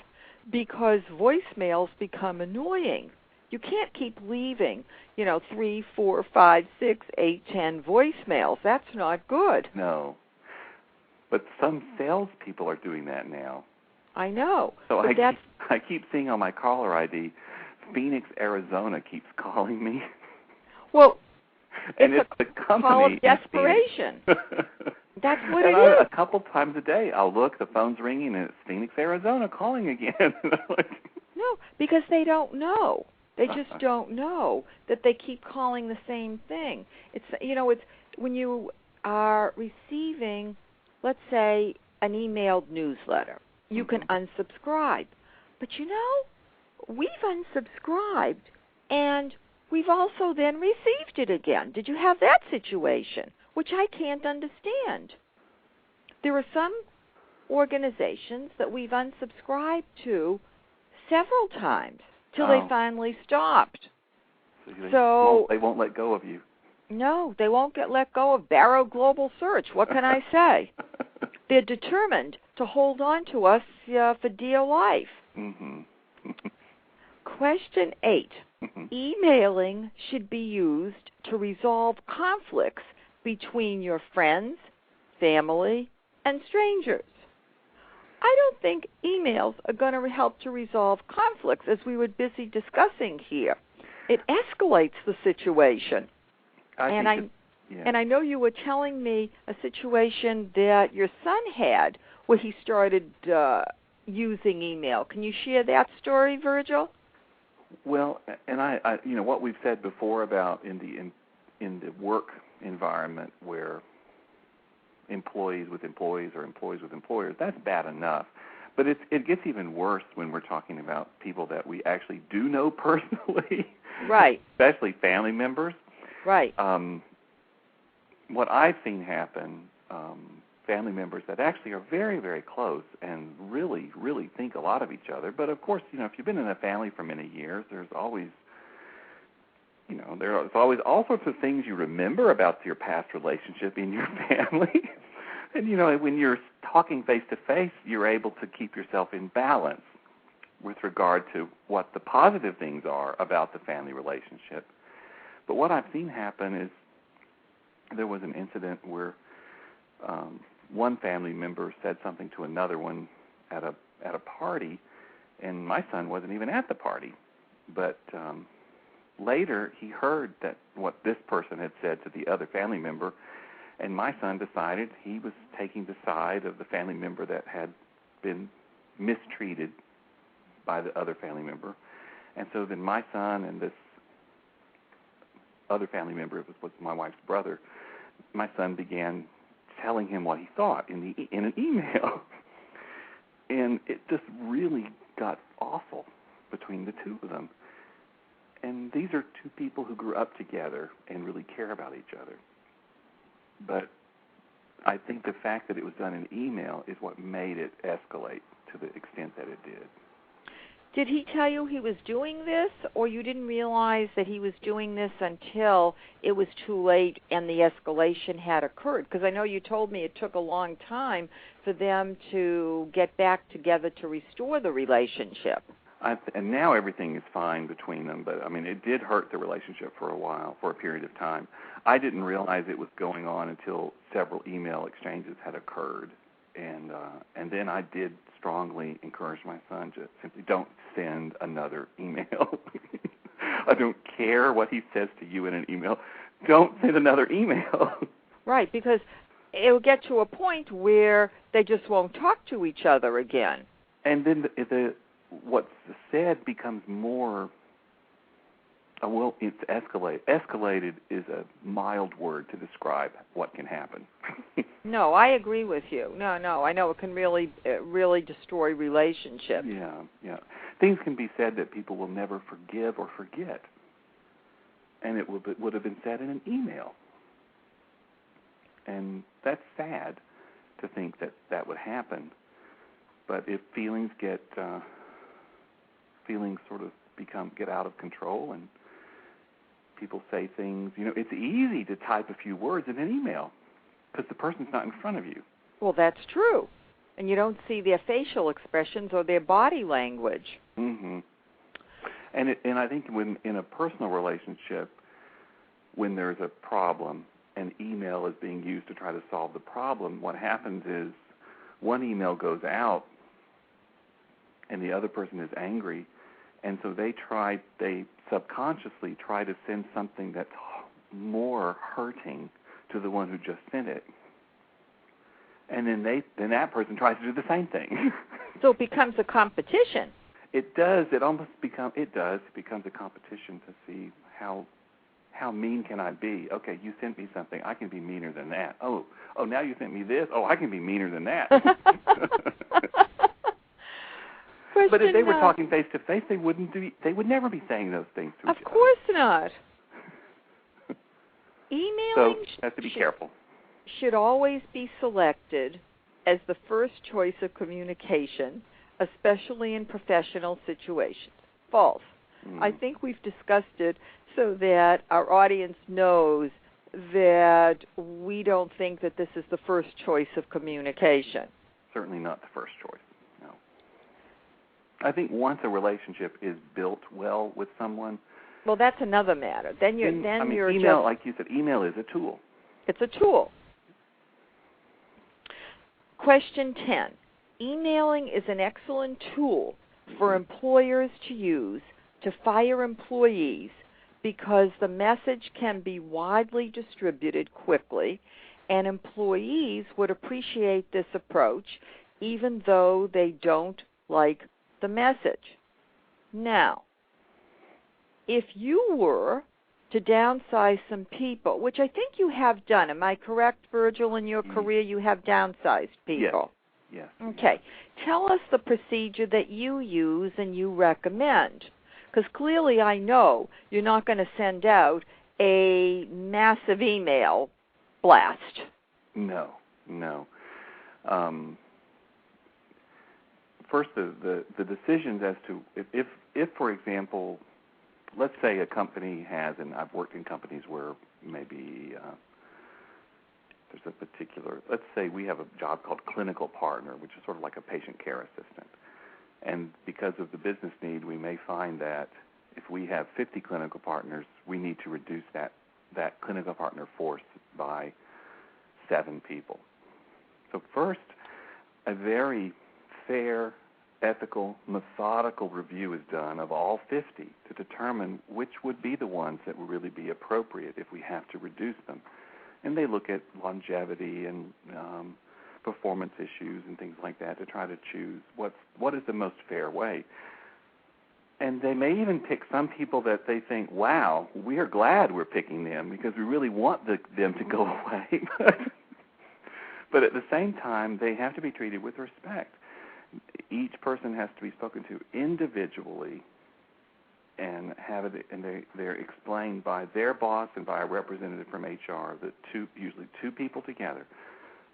D: because voicemails become annoying. You can't keep leaving, 3, 4, 5, 6, 8, 10 voicemails. That's not good.
C: No. But some salespeople are doing that now.
D: I know.
C: So I keep seeing on my caller ID, Phoenix, Arizona keeps calling me.
D: Well,
C: and
D: it's
C: the company
D: call of desperation. That's what it is.
C: A couple times a day, I'll look, the phone's ringing, and it's Phoenix, Arizona calling again.
D: No, because they don't know. They just don't know that they keep calling the same thing. It's when you are receiving, let's say, an emailed newsletter, you can unsubscribe. But we've unsubscribed and we've also then received it again. Did you have that situation? Which I can't understand. There are some organizations that we've unsubscribed to several times till they finally stopped.
C: So they won't let go of you.
D: No, they won't let go of Barrow Global Search. What can I say? They're determined to hold on to us for dear life. Question 8. Emailing should be used to resolve conflicts between your friends, family, and strangers. I don't think emails are going to help to resolve conflicts, as we were busy discussing here. It escalates the situation. And I know you were telling me a situation that your son had where he started using email. Can you share that story, Virgil?
C: Well, and I what we've said before about in the work environment where employees with employees or employees with employers, that's bad enough. But it gets even worse when we're talking about people that we actually do know personally.
D: Right.
C: Especially family members.
D: Right.
C: What I've seen happen, family members that actually are very, very close and really, really think a lot of each other. But, of course, if you've been in a family for many years, there's always all sorts of things you remember about your past relationship in your family. And, when you're talking face-to-face, you're able to keep yourself in balance with regard to what the positive things are about the family relationship. But what I've seen happen is there was an incident where one family member said something to another one at a party, and my son wasn't even at the party. But later he heard that what this person had said to the other family member, and my son decided he was taking the side of the family member that had been mistreated by the other family member. And so then my son and this other family member, it was my wife's brother, my son began telling him what he thought in an email. And it just really got awful between the two of them. And these are two people who grew up together and really care about each other. But I think the fact that it was done in email is what made it escalate to the extent that it did.
D: Did he tell you he was doing this, or you didn't realize that he was doing this until it was too late and the escalation had occurred? Because I know you told me it took a long time for them to get back together to restore the relationship.
C: And now everything is fine between them, but, it did hurt the relationship for a while, for a period of time. I didn't realize it was going on until several email exchanges had occurred. And then I did strongly encourage my son to simply don't send another email. I don't care what he says to you in an email. Don't send another email.
D: Right, because it will get to a point where they just won't talk to each other again.
C: And then what's said becomes more, it's escalated. Escalated is a mild word to describe what can happen.
D: No, I agree with you. No, I know it can really destroy relationships.
C: Yeah. Things can be said that people will never forgive or forget. And it would have been said in an email. And that's sad to think that would happen. But if feelings get out of control and people say things, it's easy to type a few words in an email because the person's not in front of you.
D: Well, that's true. And you don't see their facial expressions or their body language.
C: Mm-hmm. And I think when in a personal relationship, when there's a problem and email is being used to try to solve the problem, what happens is one email goes out and the other person is angry, and so they subconsciously try to send something that's more hurting to the one who just sent it. And then that person tries to do the same thing.
D: So it becomes a competition.
C: It does. It becomes a competition to see how mean can I be. Okay, you sent me something. I can be meaner than that. Oh, now you sent me this. Oh, I can be meaner than that. But if they were talking face to face, they would never be saying those things to each other.
D: Of course not. Emailing
C: have to be careful.
D: Should always be selected as the first choice of communication, especially in professional situations. False. I think we've discussed it so that our audience knows that we don't think that this is the first choice of communication.
C: Certainly not the first choice, no. I think once a relationship is built well with someone...
D: Well, that's another matter.
C: Email, like you said, email is a tool.
D: It's a tool. Question 10. Emailing is an excellent tool for employers to use to fire employees because the message can be widely distributed quickly, and employees would appreciate this approach even though they don't like the message. Now, if you were to downsize some people, which I think you have done, am I correct, Virgil, in your career you have downsized people?
C: Yes.
D: Okay. Tell us the procedure that you use and you recommend. Because clearly I know you're not going to send out a massive email blast.
C: No. First, the decisions as to if, for example, let's say a company has, and I've worked in companies where maybe there's a particular, let's say we have a job called clinical partner, which is sort of like a patient care assistant. And because of the business need, we may find that if we have 50 clinical partners, we need to reduce that clinical partner force by 7 people. So first, a very fair, ethical, methodical review is done of all 50 to determine which would be the ones that would really be appropriate if we have to reduce them. And they look at longevity and performance issues and things like that to try to choose what is the most fair way. And they may even pick some people that they think, wow, we are glad we're picking them because we really want them to go away. But at the same time, they have to be treated with respect. Each person has to be spoken to individually and they're explained by their boss and by a representative from HR, usually two people together,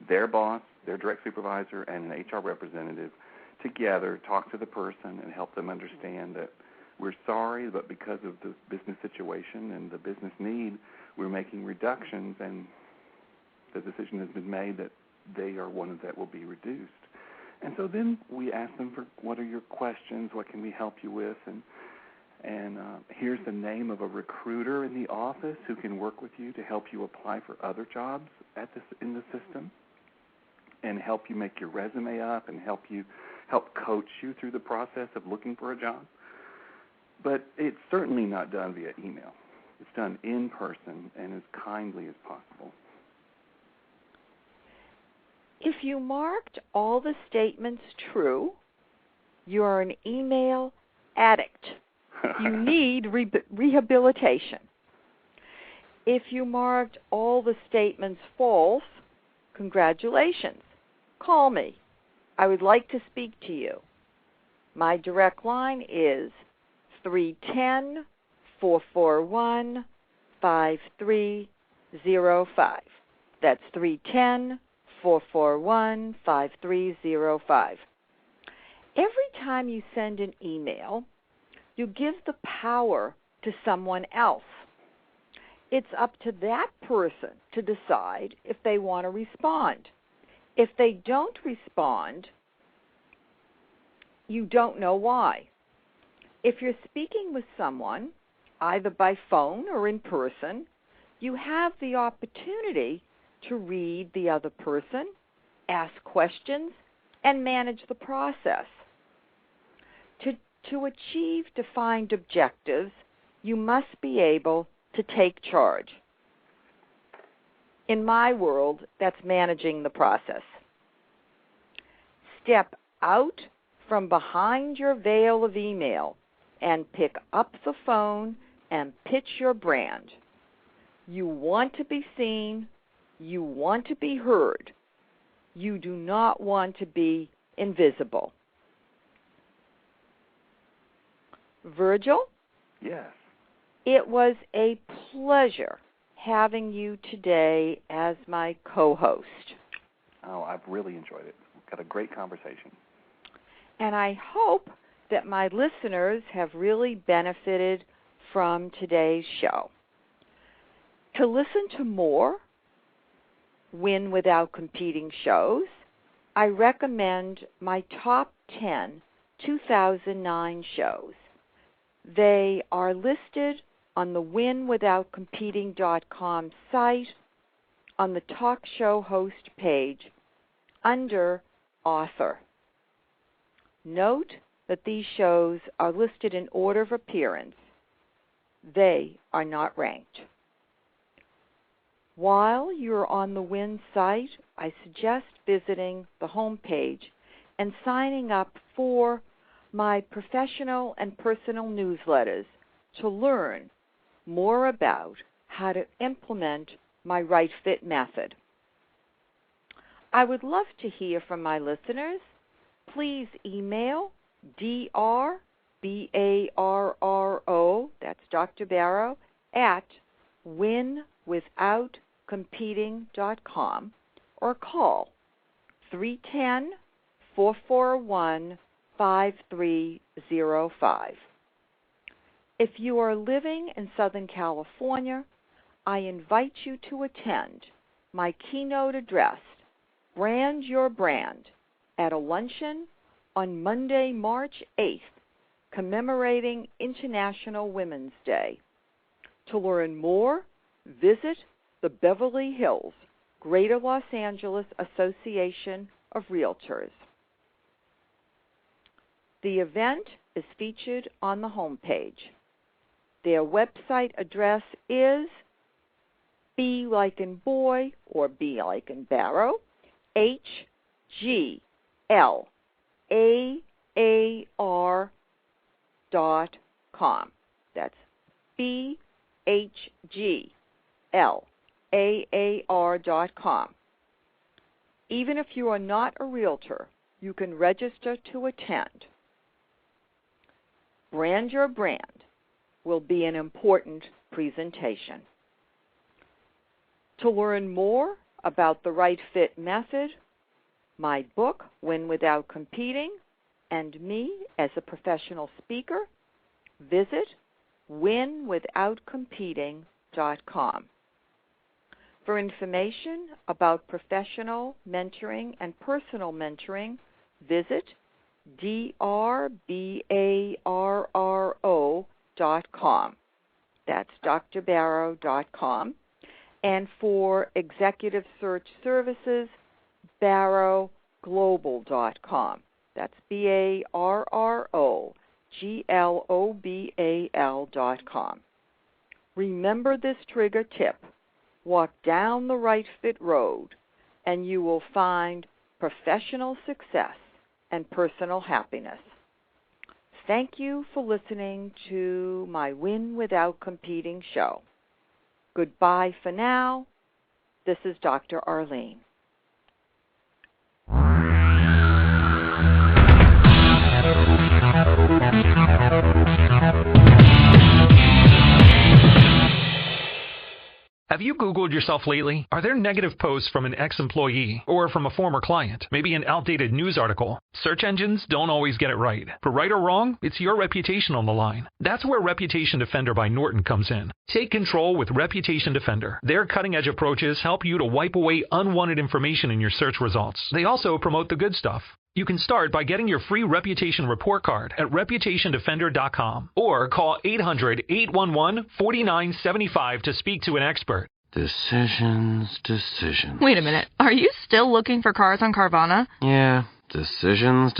C: their boss, their direct supervisor, and an HR representative together talk to the person and help them understand that we're sorry, but because of the business situation and the business need, we're making reductions, and the decision has been made that they are ones that will be reduced. And so then we ask them for what are your questions, what can we help you with, and here's the name of a recruiter in the office who can work with you to help you apply for other jobs in the system and help you make your resume up and help coach you through the process of looking for a job. But it's certainly not done via email. It's done in person and as kindly as possible.
D: If you marked all the statements true, you are an email addict. You need rehabilitation. If you marked all the statements false, congratulations. Call me. I would like to speak to you. My direct line is 310-441-5305. That's 310-441-5305. Every time you send an email, you give the power to someone else. It's up to that person to decide if they want to respond. If they don't respond, you don't know why. If you're speaking with someone, either by phone or in person, you have the opportunity to read the other person, ask questions, and manage the process. To achieve defined objectives, you must be able to take charge. In my world, that's managing the process. Step out from behind your veil of email and pick up the phone and pitch your brand. You want to be seen. You want to be heard. You do not want to be invisible. Virgil?
C: Yes.
D: It was a pleasure having you today as my co-host.
C: Oh, I've really enjoyed it. We've got a great conversation.
D: And I hope that my listeners have really benefited from today's show. To listen to more Win Without Competing shows, I recommend my top 10 2009 shows. They are listed on the winwithoutcompeting.com site on the talk show host page under author. Note that these shows are listed in order of appearance. They are not ranked. While you're on the WIN site, I suggest visiting the home page and signing up for my professional and personal newsletters to learn more about how to implement my Right Fit method. I would love to hear from my listeners. Please email DRBARRO, that's Dr. Barrow, at winwithoutcompeting.com or call 310-441-5305. If you are living in Southern California, I invite you to attend my keynote address, Brand Your Brand, at a luncheon on Monday, March 8th, commemorating International Women's Day. To learn more, visit the Beverly Hills Greater Los Angeles Association of Realtors. The event is featured on the homepage. Their website address is B like in boy or B like in Barrow, HGLAAR.com. That's BHGLAAR.com. Even if you are not a realtor, you can register to attend. Brand Your Brand will be an important presentation. To learn more about the Right Fit method, my book, Win Without Competing, and me as a professional speaker, visit winwithoutcompeting.com. For information about professional mentoring and personal mentoring, visit drbarro.com. That's drbarrow.com. And for executive search services, barrowglobal.com. That's barroglobal.com. Remember this trigger tip. Walk down the Right Fit road, and you will find professional success and personal happiness. Thank you for listening to my Win Without Competing show. Goodbye for now. This is Dr. Arlene.
E: Have you Googled yourself lately? Are there negative posts from an ex-employee or from a former client? Maybe an outdated news article? Search engines don't always get it right. For right or wrong, it's your reputation on the line. That's where Reputation Defender by Norton comes in. Take control with Reputation Defender. Their cutting-edge approaches help you to wipe away unwanted information in your search results. They also promote the good stuff. You can start by getting your free reputation report card at reputationdefender.com or call 800-811-4975 to speak to an expert.
F: Decisions.
G: Wait a minute. Are you still looking for cars on Carvana?
F: Yeah, decisions.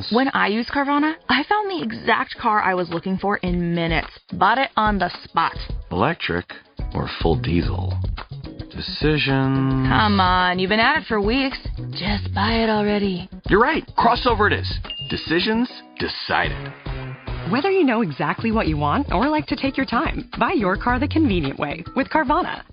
G: When I used Carvana, I found the exact car I was looking for in minutes. Bought it on the spot.
F: Electric or full diesel? Decisions.
G: Come on, you've been at it for weeks. Just buy it already.
F: You're right. Crossover it is. Decisions decided.
H: Whether you know exactly what you want or like to take your time, buy your car the convenient way with Carvana.